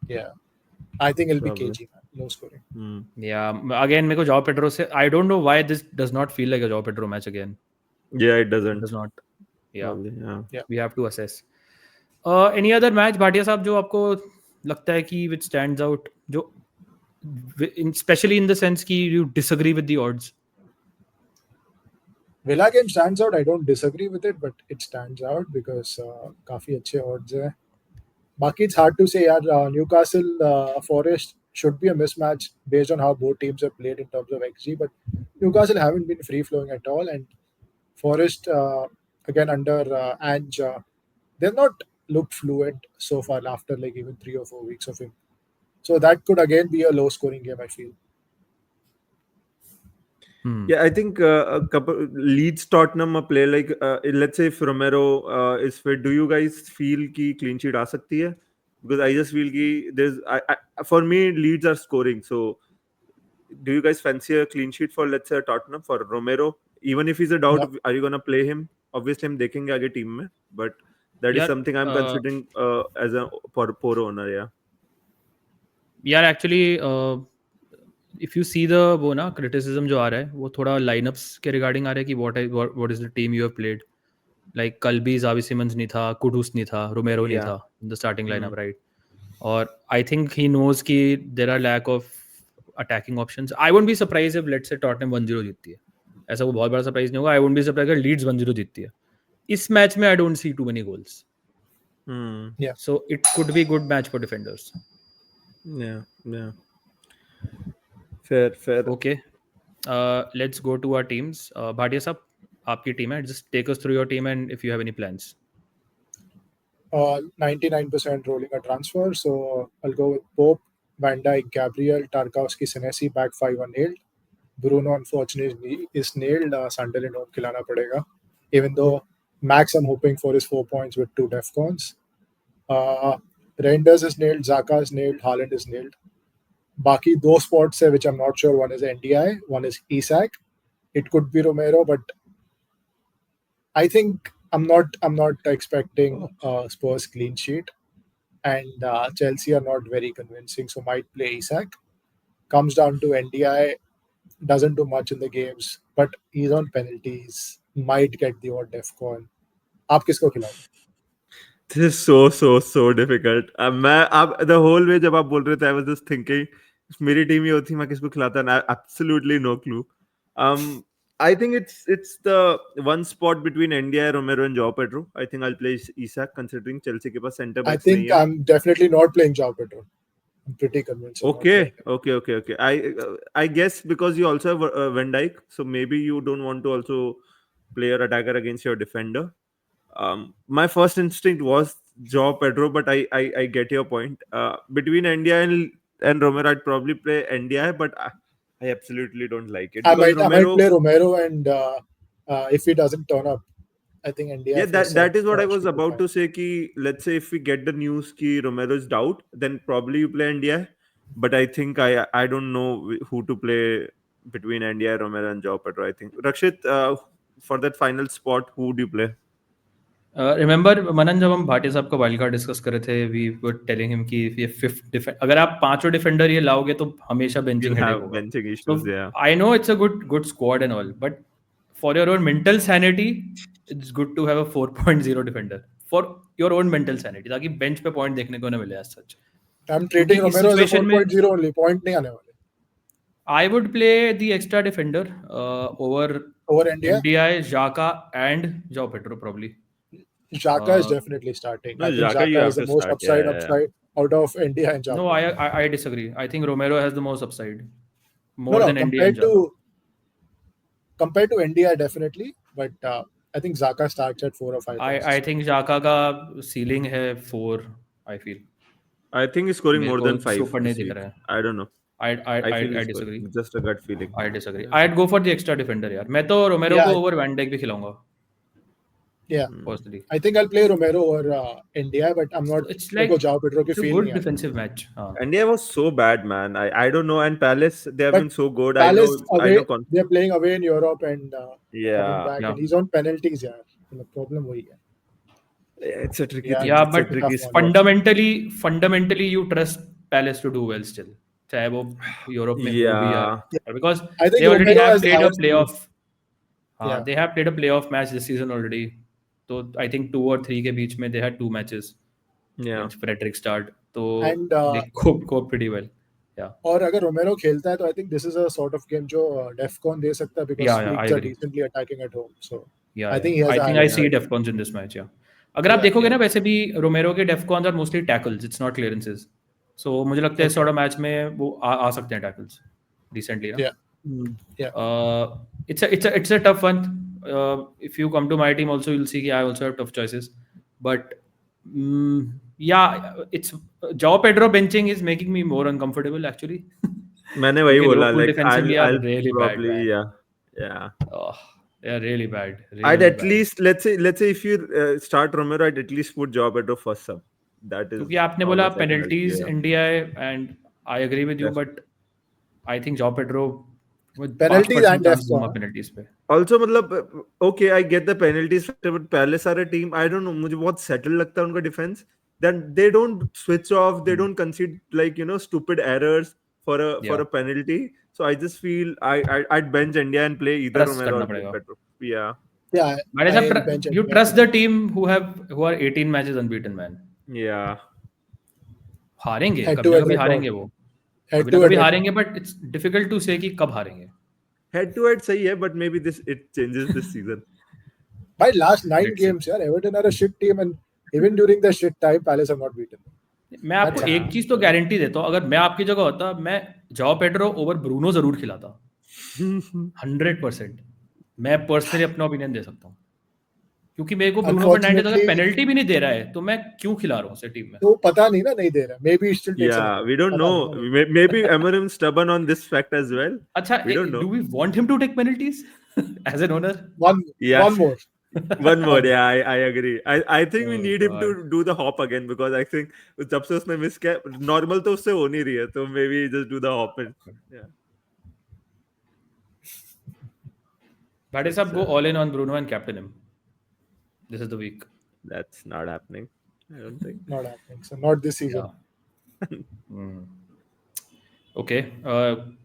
Yeah. I think it'll be KG, man. Low scoring. Yeah. Again, मेरे को João Pedro से, I don't know why this does not feel like a João Pedro match again. Yeah, it doesn't. It does not. Yeah. Probably, yeah. We have to assess. Any other match, Bhatia साहब, जो आपको लगता है कि which stands out, जो especially in the sense कि you disagree with the odds. Villa game stands out. I don't disagree with it, but it stands out because काफी अच्छे odds है. Baki, it's hard to say. Newcastle Forest should be a mismatch based on how both teams have played in terms of XG, but Newcastle haven't been free flowing at all, and Forest again under Ange, they've not looked fluent so far after like even 3 or 4 weeks of him. So that could again be a low scoring game, I feel. Yeah, I think a couple Leeds Tottenham a play like let's say if Romero is fit, do you guys feel ki clean sheet aa sakti hai? Because I just feel ki there's for me Leeds are scoring. So do you guys fancy a clean sheet for let's say Tottenham for Romero? Even if he's a doubt, are you gonna play him? Obviously, हम देखेंगे आगे team में, but that is something I'm considering as a poor owner. Yeah, actually. If you see the वो ना criticism जो आ रहा है वो थोड़ा lineups के regarding आ रहा है कि what is the team you have played, like कल भी Xavi Simons नहीं था, Kudus नहीं था, Romero नहीं था in the starting lineup, right? और I think he knows कि there are lack of attacking options. I won't be surprised if let's say Tottenham 1-0 जीतती है, ऐसा वो बहुत बड़ा surprise नहीं होगा. I won't be surprised if Leeds 1-0 जीतती है. इस मैच में I don't see too many goals. Yeah. So it could be good match for defenders. Yeah. Fair. Okay. Let's go to our teams. Bhatia sab, आपकी team है. Just take us through your team and if you have any plans. 99% rolling a transfer. So I'll go with Pope, Van Dijk, Gabriel, Tarkowski, Senesi, back 5 are nailed. Bruno unfortunately is nailed. Sunderland home खिलाना पड़ेगा. Even though Max I'm hoping for his 4 points with 2 Defcons. Renders is nailed, Xhaka is nailed, Haaland is nailed. Baki 2 spots hai which I'm not sure. One is NDI, one is Isak. It could be Romero, but I think I'm not expecting Spurs clean sheet, and Chelsea are not very convincing, so might play Isak. Comes down to NDI, doesn't do much in the games, but he's on penalties, might get the odd Defcon. आप किसको खिलाओगे? This is so difficult. मैं the whole way जब आप बोल रहे थे, I was just thinking, मेरी टीम ही होती मैं किसको खिलाता, and absolutely no clue. I think it's the one spot between NDI, Romero, and Joao Pedro. I think I'll play Isak considering Chelsea के पास center backs I think I'm definitely not playing Joao Pedro. I'm pretty convinced. Okay. I guess because you also have Van Dijk, so maybe you don't want to also play your attacker against your defender. My first instinct was Joao Pedro, but I get your point. Between NDI and Romero, I'd probably play NDI, but I absolutely don't like it. I might play Romero, and if he doesn't turn up, I think NDI. Yeah, that is what I was about to say. Ki, let's say if we get the news ki Romero is out, then probably you play NDI. But I think I don't know who to play between NDI, Romero, and Joao Pedro. I think Rakshit, for that final spot, who do you play? Remember मनन जब हम भाटिया साहब का wild card discuss कर रहे थे, we were telling him कि ये fifth defender, अगर आप 5 डिफेंडर ये लाओगे तो हमेशा बेंचिंग हेडेक होगा. Benching issues, yeah. I know it's a good squad and all, but for your own mental sanity, it's good to have a 4.0 defender for your own mental sanity, ताकि bench पे point देखने को ना मिले as such. I'm treating Romero as a 4.0 only. Point नहीं आने वाले. I would play the extra defender over NDI, Xhaka and Joao Pedro probably. Xhaka is definitely starting. I think Xhaka is the most upside out of NDI and Xhaka. No, I disagree. I think Romero has the most upside. More than NDI and Xhaka. Compared to NDI, definitely. But I think Xhaka starts at 4 or 5. I think Xhaka ka ceiling hai 4, I feel. I think he's scoring more than 5. I don't know. I disagree. Just a gut feeling. I disagree. I'd go for the extra defender, yaar. मैं तो Romero को over Van Dijk भी खिलाऊंगा. Yeah, personally. I think I'll play Romero over NDI, but I'm not. It's like Joao Pedro it's a good defensive match. NDI was so bad, man. I don't know. And Palace, they have been so good. Palace I know they're playing away in Europe and coming back, yeah. and he's on penalties, yeah. The problem वही है. It's a tricky. But fundamentally, you trust Palace to do well still. चाहे वो Europe में भी because they already have played a playoff. They have played a playoff match this season already. So I think 2 or 3 के बीच में they had 2 matches. Yeah. Frederick start. So and they coped pretty well. Yeah. और अगर रोमेरो खेलता है तो I think this is a sort of game जो Defcon दे सकता है because Yeah, I Leeds are agree. decently attacking at home. So Yeah, I think he has I a think hand I in see that. Defcons in this match. Yeah. अगर आप Yeah, देखोगे yeah. ना वैसे भी Romero के defcons are mostly tackles, it's not clearances. So मुझे लगता है इस Okay. सॉर्ट ऑफ मैच में वो आ सकते हैं टैकल्स डिसेंटली ना. Yeah. Yeah. It's a tough one. If you come to my team also, you'll see I also have tough choices. But yeah, it's João Pedro benching is making me more uncomfortable actually. मैंने वही क्योंकि बोला, Liverpool like defensively are I'll really bad, probably man. yeah. Oh, they're really bad. I'd Really at bad. least let's say if you start Romero, I'd at least put Joao Pedro first sub. That is क्योंकि आपने how बोला much I can help penalties you. India है and I agree with you, Yes. But I think Joao Pedro with Penalties 5% and chance Defcon, दूंगा huh? Penalties पे. Also मतलब okay, I get the penalties factor, but पहले सारे team I don't know, मुझे बहुत settle लगता है उनका defense. Then they don't switch off, they don't concede like stupid errors for a penalty. So I just feel I'd bench India and play either Trust Romero करना or पड़ेगा. Pedro. Yeah. Yeah, भाई I'll साहब, bench you India. trust the team who are 18 matches unbeaten, man. Yeah. हारेंगे Head कभी to ना head कभी record. हारेंगे वो, Head कभी to ना head कभी record. हारेंगे, but it's difficult to say कि कब हारेंगे. Head to head सही है, but maybe it changes this season. By last 9 Let's see. games, yeah, Everton are a shit team, and even during the shit time, Palace have not beaten. मैं आपको That's एक चीज तो guarantee देता हूँ, अगर मैं आपकी जगह होता मैं जॉ पेड्रो ओवर ब्रूनो जरूर खिलाता. 100%. मैं पर्सनली अपना ओपिनियन दे सकता हूँ, क्योंकि मेरे को ब्रूनो फर्नांडिस अगर Unfortunately, पेनल्टी भी नहीं दे रहा है तो मैं क्यों खिला रहा हूँ उसे टीम में. तो पता नहीं ना, नहीं दे रहा. Maybe he still takes Yeah, it. we don't पता know. नहीं ना. Maybe Amarim stubborn on this fact as well. अच्छा, We don't know. do we want him to take penalties as an owner? One more. One more. Yeah, I agree. I think we Oh, need him to God. do the hop again, because I think जब से उसने miss किया, normal तो उससे हो नहीं रही है, तो maybe just do the hop and yeah. Bhadi sab, go all in on Bruno and captain him. This is the week. That's not happening. I don't think. Not happening. So not this season. Yeah. Okay.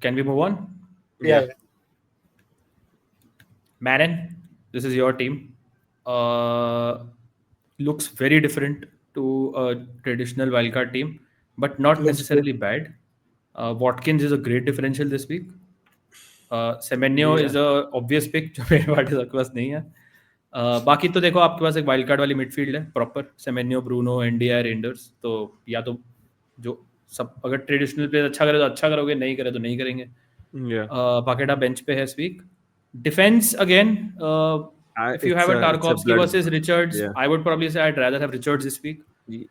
Can we move on? Yeah. Marin, this is your team. Looks very different to a traditional wildcard team, but not Looks necessarily bad. Watkins is a great differential this week. Semenyo is a obvious pick जो मेरे पास नहीं है. बाकी तो देखो आपके पास एक wild card वाली मिडफील्ड है proper, Semenyo, Bruno, NDI, renders. तो या तो जो सब अगर ट्रेडिशनल प्लेयर अच्छा करे तो अच्छा करोगे, नहीं करे तो नहीं करेंगे. पाकेटा बेंच पे है इस week. Defence again, if you have a Tarkovsky versus Richards, I would probably say I'd rather have Richards this week.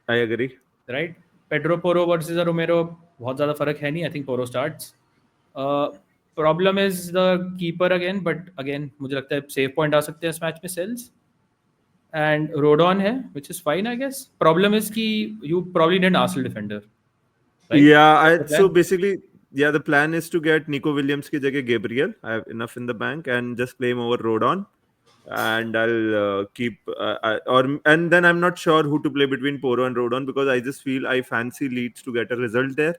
I agree. Right? Pedro Porro versus Romero, बहुत ज़्यादा फर्क है नहीं. I think Porro starts. Problem is the keeper again, but again मुझे लगता है save point आ सकते हैं इस मैच में सेल्स. And Rodon है, which is fine, I guess. Problem is कि you probably need an Arsenal defender. Right? Yeah, so basically, yeah, the plan is to get Nico Williams की जगह Gabriel. I have enough in the bank and just claim over Rodon. And I'll keep and then I'm not sure who to play between Porro and Rodon, because I just feel I fancy Leeds to get a result there,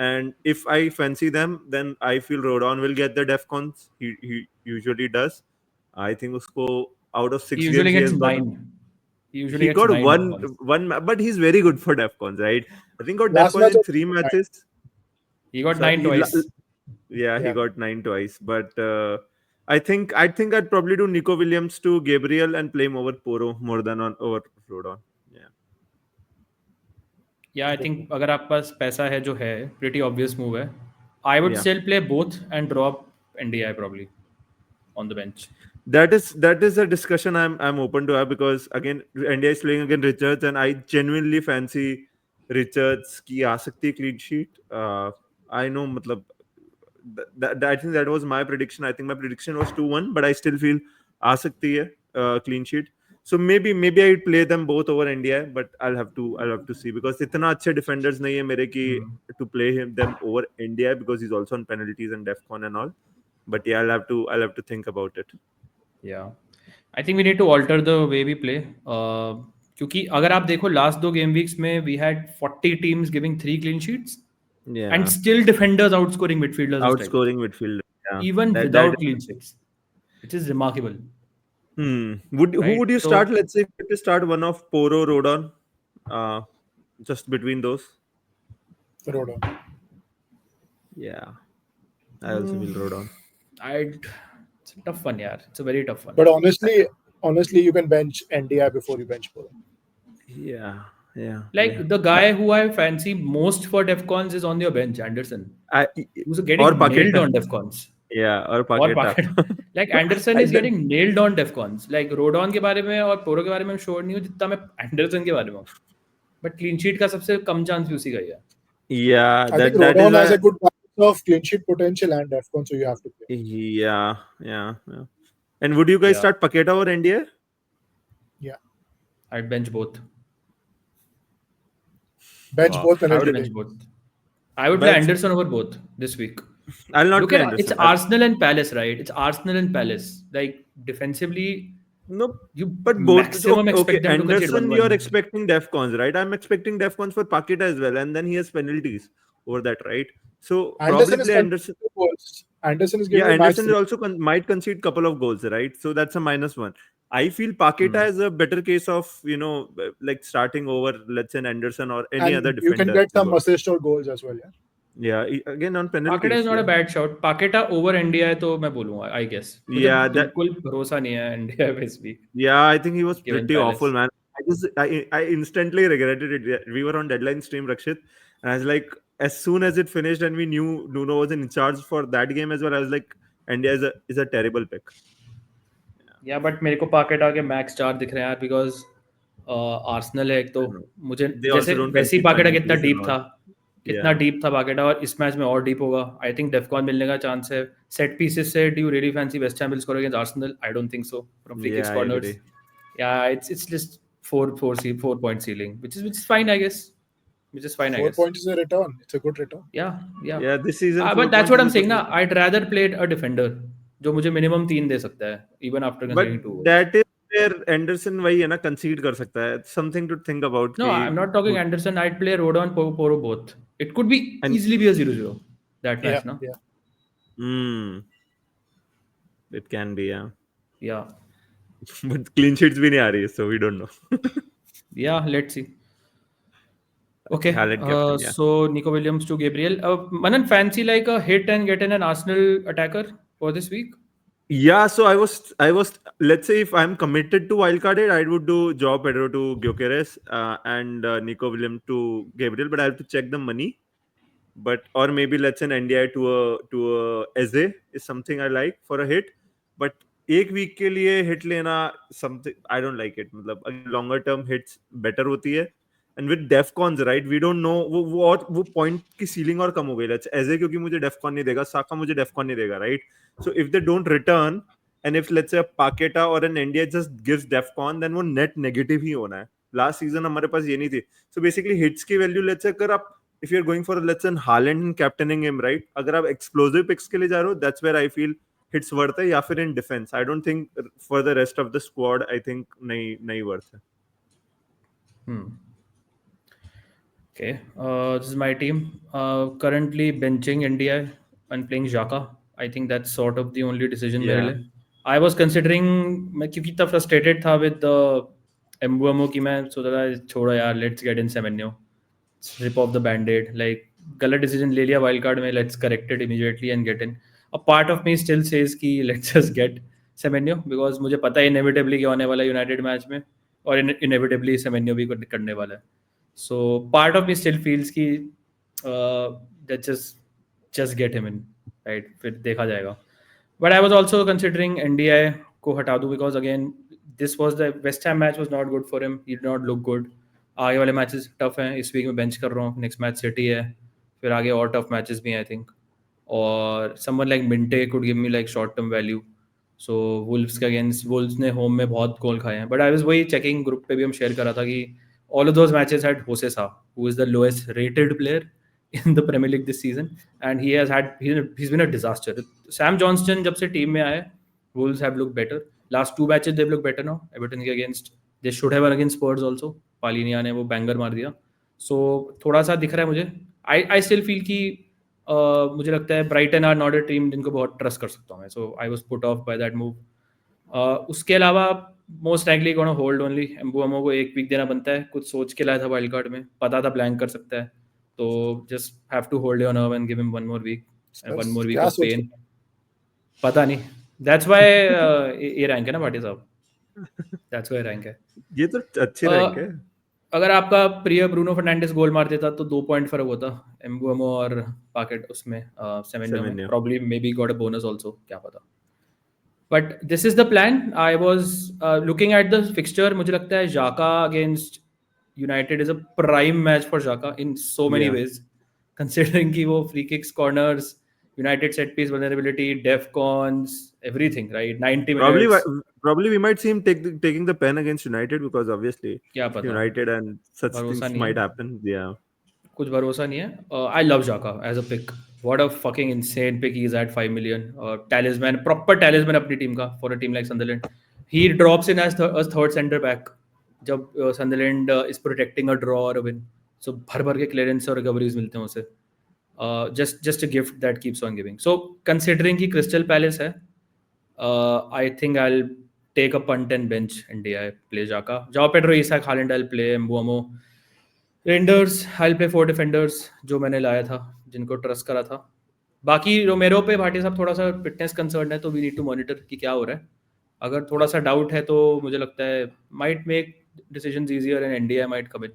and if I fancy them, then I feel Rodon will get the Defcons. He usually does. I think usko out of 6 he usually games gets 9. He got one, but he's very good for Defcons, right? I think got Defcons in 3 matches. He got 9 twice. Yeah, he got 9 twice, but I think I'd probably do Nico Williams to Gabriel and play him over Porro more than over Rodon. Yeah, I think अगर आपके पास पैसा है जो है, pretty obvious move है. I would still play both and drop NDI probably on the bench. That is a discussion I'm open to have, because again NDI is playing against Richards, and I genuinely fancy Richards की आ सकती clean sheet. I know मतलब I think that was my prediction. I think my prediction was 2-1, but I still feel आ सकती है clean sheet. So maybe I would play them both over NDI, but I'll have to see, because इतना अच्छे defenders नहीं है मेरे की to play them over NDI, because he's also on penalties and Defcon and all. But yeah, I'll have to think about it. Yeah, I think we need to alter the way we play. क्योंकि अगर आप देखो last 2 game weeks में we had 40 teams giving 3 clean sheets. Yeah. And still defenders outscoring midfielders. Midfielders. Yeah. Even without clean sheets, which is remarkable. Who would you start? Let's say if you start one of Porro, Rodon, just between those. Rodon. Yeah, I also feel Rodon. It's a tough one, yeah. It's a very tough one. But honestly, you can bench NDI before you bench Puram. Yeah, yeah. Like the guy who I fancy most for Defcons is on your bench, Anderson. I, He was or getting nailed Paqueta. on Defcons. Yeah, or और Paqueta. Paqueta. Like Anderson I is then, getting nailed on Defcons. Like Rodon के बारे में और पोरो के बारे में sure नहीं हूँ जितना मैं एंडरसन के बारे में हूँ. But clean sheet का सबसे कम चांस भी उसी का ही है. yeah, I think that is Rodon has why. a good balance of clean sheet potential and Defcon, so you have to play. Yeah, yeah, yeah. And would you guys Yeah. start Paqueta or NDA? Yeah, I'd bench both. bench Wow. both I would penalty bench day. both. I would play But Anderson over both this week. I'll not Look play at Anderson. it's Arsenal and Palace, right? It's Arsenal and Palace. Like defensively, No, you but both. maximum Okay, expect them to concede Anderson, 1-1. you're expecting Defcons, right? I'm expecting Defcons for Paqueta as well, and then he has penalties over that, right? So probably Anderson is play Anderson. goals. Anderson is Yeah, giving Anderson match. also might concede couple of goals, right? So that's a -1. I feel Paqueta has a better case of like starting over, let's say, an Anderson or any other And you can defender. get some assist or goals as well. Yeah. Yeah, again on Paqueta penalties. is not a bad shout. Paqueta over NDI तो मैं बोलूँगा, I guess. मुझे Yeah, that. बिल्कुल भरोसा नहीं है NDI पे इस week. Yeah, I think he was Given pretty Palace. awful, man. I instantly regretted it. We were on deadline stream, Rakshit, and I was like, as soon as it finished and we knew Nuno was in charge for that game as well, I was like, India is a terrible pick. Yeah, but मेरे को Paqueta के max 4 दिख रहे हैं यार because Arsenal है एक तो मुझे They also जैसे don't वैसे ही concede Paqueta कितना penalties a deep lot. था, कितना deep था Paqueta और इस मैच में और deep होगा. I think Defcon मिलने का chance है. Set pieces से do you really fancy West Ham will score against Arsenal? I don't think so. From free kicks, Yeah, I corners. agree. Yeah, it's just 4 point ceiling, which is fine, I guess. Which is fine, I 4 guess. points is a return. It's a good return. Yeah. Yeah, this season. 4 But that's points what is I'm a saying good ना. return. I'd rather play a defender जो मुझे minimum 3 दे सकता है, even after But considering 2 goals. that is where Anderson वही है ना concede कर सकता है. It's something to think about. No, I'm not talking Anderson. I'd play Rodon, Poro both. It could be easily be a 0-0 that match, no? Yeah. It can be, yeah. Yeah. But clean sheets भी नहीं आ रही है, so we don't know. Yeah, let's see. Okay, Talent captain, yeah. so Nico Williams to Gabriel. Manan, fancy like a hit and get in an Arsenal attacker for this week? Yeah, so I was let's say if I'm committed to wildcarded, I would do Joao Pedro to Gyökeres and Nico Williams to Gabriel, but I have to check the money. But or maybe let's say an NDI to a Eze is something I like for a hit. But एक week के लिए hit लेना something I don't like it. मतलब longer term hits better होती है. And with Defcons, right, we don't know वो point की ceiling और कम हो गई. Let's Eze क्योंकि मुझे Defcon नहीं देगा, Saka मुझे Defcon नहीं देगा, right? So if they don't return, and if let's say a Paqueta or an NDI just gives Defcon, then वो net negative ही होना है. Last season हमारे पास ये नहीं थी. So basically hits की value let's say अगर आप if you're going for let's say Haaland and captaining him, right? अगर आप explosive picks के लिए जा रहे हो, that's where I feel hits worth है या फिर in defense. I don't think for the rest of the squad, I think नहीं worth है. Okay, this is my team. Currently benching NDI and playing Xhaka. I think that's sort of the only decision मेरे लिए. I was considering मैं क्योंकि इतना frustrated था with the Mbeumo कि मैं सोचा था छोड़ो यार, let's get in Semenyo. Rip off the band-aid. Like गलत decision ले लिया wild card में, let's correct it immediately and get in. A part of me still says कि let's just get Semenyo because मुझे पता है inevitably क्या होने वाला है United match में और inevitably Semenyo भी करने वाला है. So part of me still feels कि that just get him in, right? फिर देखा जाएगा. But I was also considering NDI को हटा दूँ because again this was the West Ham match was not good for him. He did not look good. आगे वाले matches tough हैं. इस वीक में बेंच कर रहा हूँ. नेक्स्ट मैच सिटी है. फिर आगे और टफ मैचेस भी हैं आई थिंक. और समवन लाइक मिंटे could give me like short term value. So Wolves के अगेंस्ट वुल्व्स ने होम में बहुत गोल खाए हैं. बट आई वाज वही चेकिंग ग्रुप पे भी हम शेयर कर रहा था कि all of those matches had Josesa, who is the lowest rated player in the Premier League this season, and he's been a disaster. Sam Johnston जब से टीम में आए, Wolves have looked better. Last 2 matches they've looked better now. Everton के against, they should have won against Spurs also. पालिनिया ने वो banger मार दिया. So थोड़ा सा दिख रहा है मुझे. I still feel कि मुझे लगता है Brighton are not a team जिनको बहुत ट्रस्ट कर सकता हूँ मैं. So I was put off by that move. उसके अलावा most likely gonna hold only. Mbeumo को 1 वीक देना बनता है. कुछ सोच के लाया था वाइल्ड कार्ड में, पता था ब्लैंक कर सकता है. तो just have to hold your nerve and give him one more week क्या of सोच pain. पता नहीं, that's why ये रैंक है ना भाटी साहब, that's why रैंक है. ये तो अच्छी रैंक है. अगर आपका प्रिय ब्रूनो फर्नांडिस गोल मार देता तो 2 पॉइंट फर्क होता एम्बुएमो और पाकेट उसमें सेमेन्यो में. Semenyo. Probably maybe got a bonus also, क्या पता. But this is the plan. I was looking at the fixture. मुझे लगता है Xhaka against United is a prime match for Xhaka in so many Yeah. ways. Considering कि वो free kicks, corners, United set piece vulnerability, def cons, everything, right? 90 minutes. Probably we might see him taking the pen against United because obviously क्या पता? United and such भरोसा things नहीं might है. happen. Yeah. कुछ भरोसा नहीं है. I love Xhaka as a pick. What a fucking insane pick he is at 5 million. Talisman, proper talisman अपनी टीम का for a team like Sunderland. He drops in as third center back जब Sunderland is protecting a draw or a win. So भर के clearance और recoveries मिलते हैं उसे. Just a gift that keeps on giving. So considering कि Crystal Palace है, I think I'll take a punt and bench India. Play Xhaka. João Pedro, Isak, Haaland, I'll play Mbeumo. Rangers, I'll play 4 defenders जो मैंने लाया था, जिनको trust करा था. बाकी रोमेरो पे भाटी साहब थोड़ा सा फिटनेस कंसर्न है, तो वी नीड टू मॉनिटर कि क्या हो रहा है. अगर थोड़ा सा डाउट है तो मुझे लगता है might make decisions easier and India might come in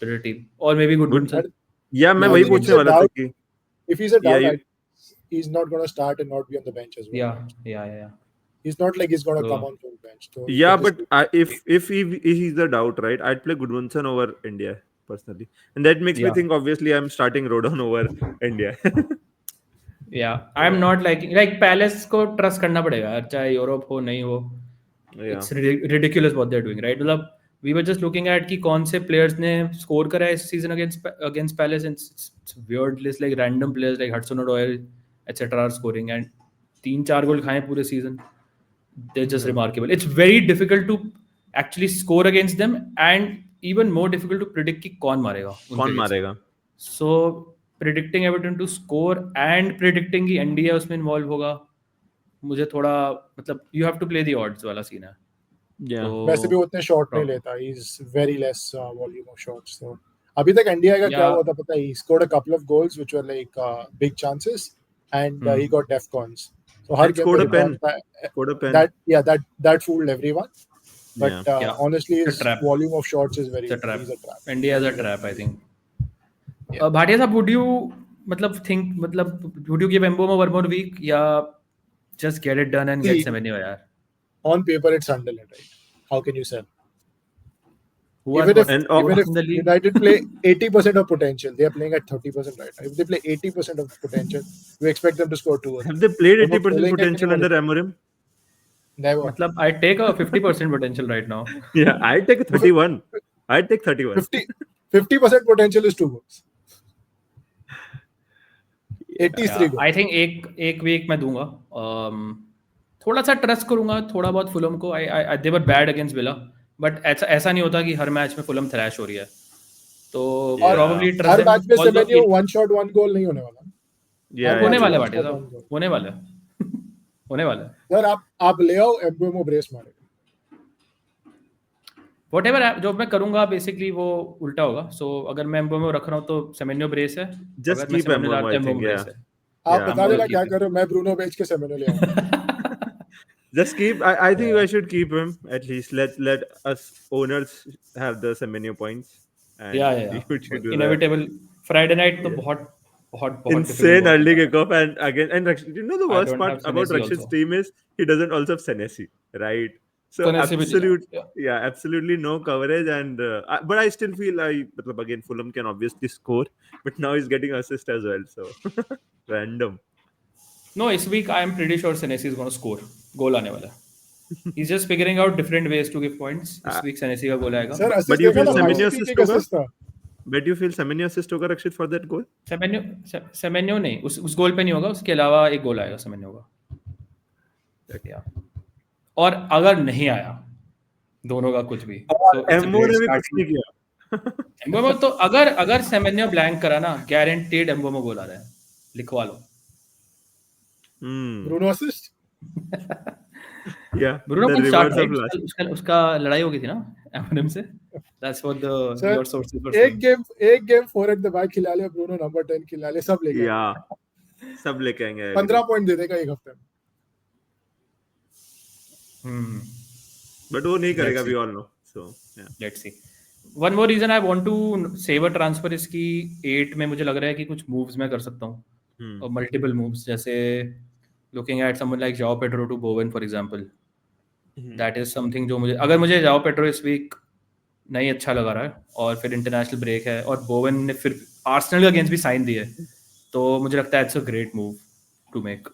to the team और मे बी गुडमंसन. Yeah, मैं वही पूछने वाला था कि if he's a doubt, Yeah, he's not going to start and not be on the bench as well. Yeah. He's not like he's going to So- come on full bench. So yeah, it is- but if he's the doubt, right? I'd play Gudmundsson over India personally, and that makes me Yeah. think. Obviously, I'm starting Rodon over India. Yeah, I'm not like Palace को trust करना पड़ेगा यार, चाहे Europe हो नहीं हो. Yeah. It's ridiculous what they're doing, right? मतलब we were just looking at कि कौन से players ने score करा है इस season against Palace, and it's weird list, like random players like Hudson-Odoi etc are scoring and 3-4 गोल खाए पूरे season. They're just remarkable. It's very difficult to actually score against them and even more difficult to predict कि कौन मारेगा. कौन मारेगा? So predicting Everton to score and predicting कि India उसमें involve होगा, मुझे थोड़ा मतलब you have to play the odds वाला सीन है. Yeah. तो वैसे भी उतने शॉट नहीं लेता. He's very less volume of shots. So अभी तक इंडिया का क्या Yeah. हुआ था पता है? He scored a couple of goals which were like big chances, and he got DEFCONs. So her And game scored में a pen. record Scored a pen. that fooled everyone. But Yeah. honestly, It's a his trap. volume of shots is very. It's a trap. He's a trap. India is a trap, I think. Bhatia साहब, would you would you give Mbeumo one more week या just get it done and get See, Semenyo यार? On paper, it's Sunderland, right? How can you sell? Who are Even if, and even if in the league? United play 80% of potential, they are playing at 30% right now. If they play 80% of potential, you expect them to score 2 or 3. Have they played They're not 80% playing potential anymore. under Amorim? Never. मतलब I take a 50% potential right now. Yeah, I'd take 31. I'd take 31. 50% potential is 2 goals. 83 goals. I think एक week मैं दूंगा. थोड़ा सा trust करूंगा, थोड़ा बहुत Fulham को. They were bad against Villa, but ऐसा नहीं होता कि हर मैच में फुलम थ्रैश हो रही है. तो probably trust हर them. मैच में Although Semenyo 1 shot 1 goal नहीं होने वाला. Yeah, होने yeah. वाला है one भाटिया shot, साहब, one goal. होने वाला है. होने वाला है. सर आप ले आओ Mbeumo brace मारेगा. Whatever जो मैं करूंगा बेसिकली वो उल्टा होगा. So अगर मैं Mbeumo रख रहा हूँ तो Semenyo brace है. Just अगर मैं keep Semenyo Mbeumo, डालता I हूँ think, Mbeumo brace yeah. है. आप Yeah, बता I'm देना gonna क्या keep करो. मैं Bruno बेच के Semenyo ले आऊंगा. Just keep. I think I should keep him at least. Let us owners have the Semenyo points. And Yeah. you should do Inevitable. Friday night तो बहुत that. Insane early kickoff and again and you know the I worst don't part have about Senesi Rakshit's also. team is he doesn't also have Senesi, right? So Senesi भी नहीं है. absolutely no coverage and but I still feel मतलब again Fulham can obviously score, but now he's getting assist as well. So random. No, this week I am pretty sure Senesi is going to score. गोल आने वाला है. He's just figuring out different ways to give points. This week Senesi का गोल आएगा. Sir But you assist देखा feel ना Semenyo Martinez assist की होगा? assist था. But you feel Semenyo assist होगा Rakshit for that goal? Semenyo नहीं, उस गोल पे नहीं होगा. उसके अलावा एक गोल आएगा Semenyo का. Yeah. और अगर नहीं आया दोनों का कुछ भी तो Embo ने भी कुछ नहीं किया. Mbeumo तो अगर Semenyo ब्लैंक करा ना, गारंटीड Mbeumo गोल आ रहा है. लिखवा लो. Bruno assist. Yeah, Bruno the कौन स्टार्ट reverse of last. उसका लड़ाई हो गई थी ना एमएनएम से. That's what Sir, your sources were saying. एक गेम 4 at the back खिला ले, ब्रूनो नंबर 10 खिला ले, सब लेके Yeah, सब लेके आएंगे. 15 पॉइंट दे देगा एक हफ्ते में. But वो नहीं करेगा, Let's we see. all know. So yeah. Let's see. One more reason I want to save a transfer is कि 8 में मुझे लग रहा है कि कुछ moves मैं कर सकता हूँ. Multiple moves, जैसे looking at someone like Joao Pedro to Bowen for example. That is something जो मुझे, अगर मुझे Joao Pedro इस week नहीं अच्छा लगा रहा है और फिर इंटरनेशनल ब्रेक है और बोवन ने फिर आर्सेनल के अगेंस्ट भी साइन दिए, तो मुझे लगता है it's a great move to make.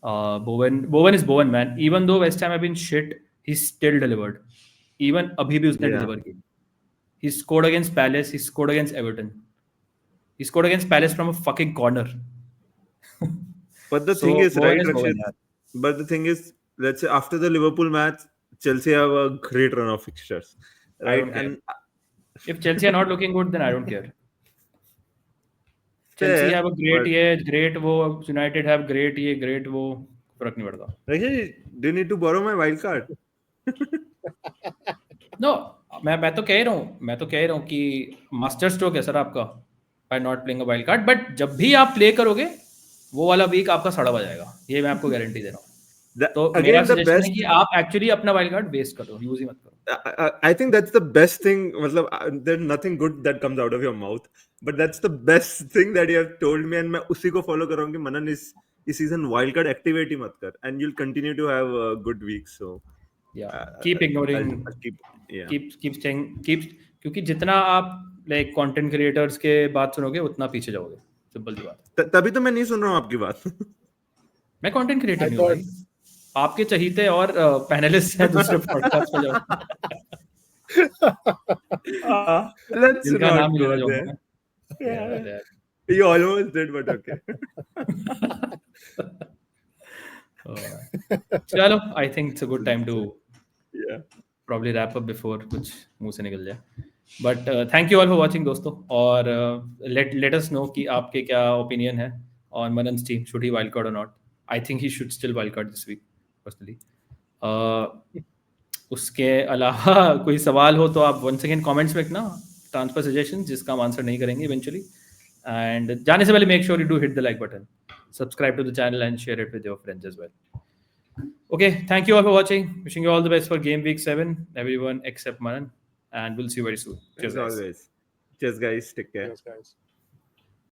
Bowen is Bowen man. Even though West Ham have been shit, he still delivered. Even अभी भी उसने डिलीवर की. He scored against Palace, he scored against Everton, he scored against Palace from a fucking corner. But the thing is, right, Rakshit? But the thing is, let's say after the Liverpool match, Chelsea have a great run of fixtures, right? And if Chelsea are not looking good, then I don't care. Chelsea have a great ये, great वो, United have great ये, great वो, फर्क नहीं पड़ता. Rakshit, do you need to borrow my wild card? No, मैं तो कह रहा हूँ कि मास्टर स्ट्रोक है सर आपका by not playing a wild card. But जब भी आप प्ले करोगे वो वाला वीक आपका सड़ा हुआ जाएगा, ये मैं आपको गारंटी दे रहा हूँ. तो मेरा सजेशन है कि आप एक्चुअली अपना वाइल्ड कार्ड वेस्ट करो, यूज ही मत करो. I think that's the best thing. मतलब there's nothing good that comes out of your mouth, but that's the best thing that you have told me, and मैं उसी को follow कर रहा हूँ कि मनन इस सीजन वाइल्ड कार्ड एक्टिवेट ही मत कर, and you'll continue to have a good week. So yeah, keep ignoring, keep staying, क्योंकि जितना आप लाइक कंटेंट क्रिएटर्स के बात सुनोगे उतना पीछे जाओगे. सिंपल सी बात. तभी तो मैं नहीं सुन रहा हूँ आपकी बात. मैं कंटेंट क्रिएटर नहीं हूँ भाई. आपके चहीते और पैनलिस्ट हैं दूसरे पॉडकास्ट पे जाओ. Let's not go there. You almost did, but okay. चलो, I think it's a good time to probably wrap up before कुछ मुंह से निकल जाए. But thank you all for watching दोस्तों, और let us know कि आपके क्या opinion है on Manan's team. Should he wildcard or not? I think he should still wildcard this week personally. उसके अलावा कोई सवाल हो तो आप once again comments में लिखना, transfer suggestions जिसका हम आंसर नहीं करेंगे eventually. And जाने से पहले make sure you do hit the like button, subscribe to the channel and share it with your friends as well. Okay, thank you all for watching. Wishing you all the best for game week 7, everyone except Manan, and we'll see you very soon. Cheers, guys. Cheers, guys. Take care. Cheers, guys.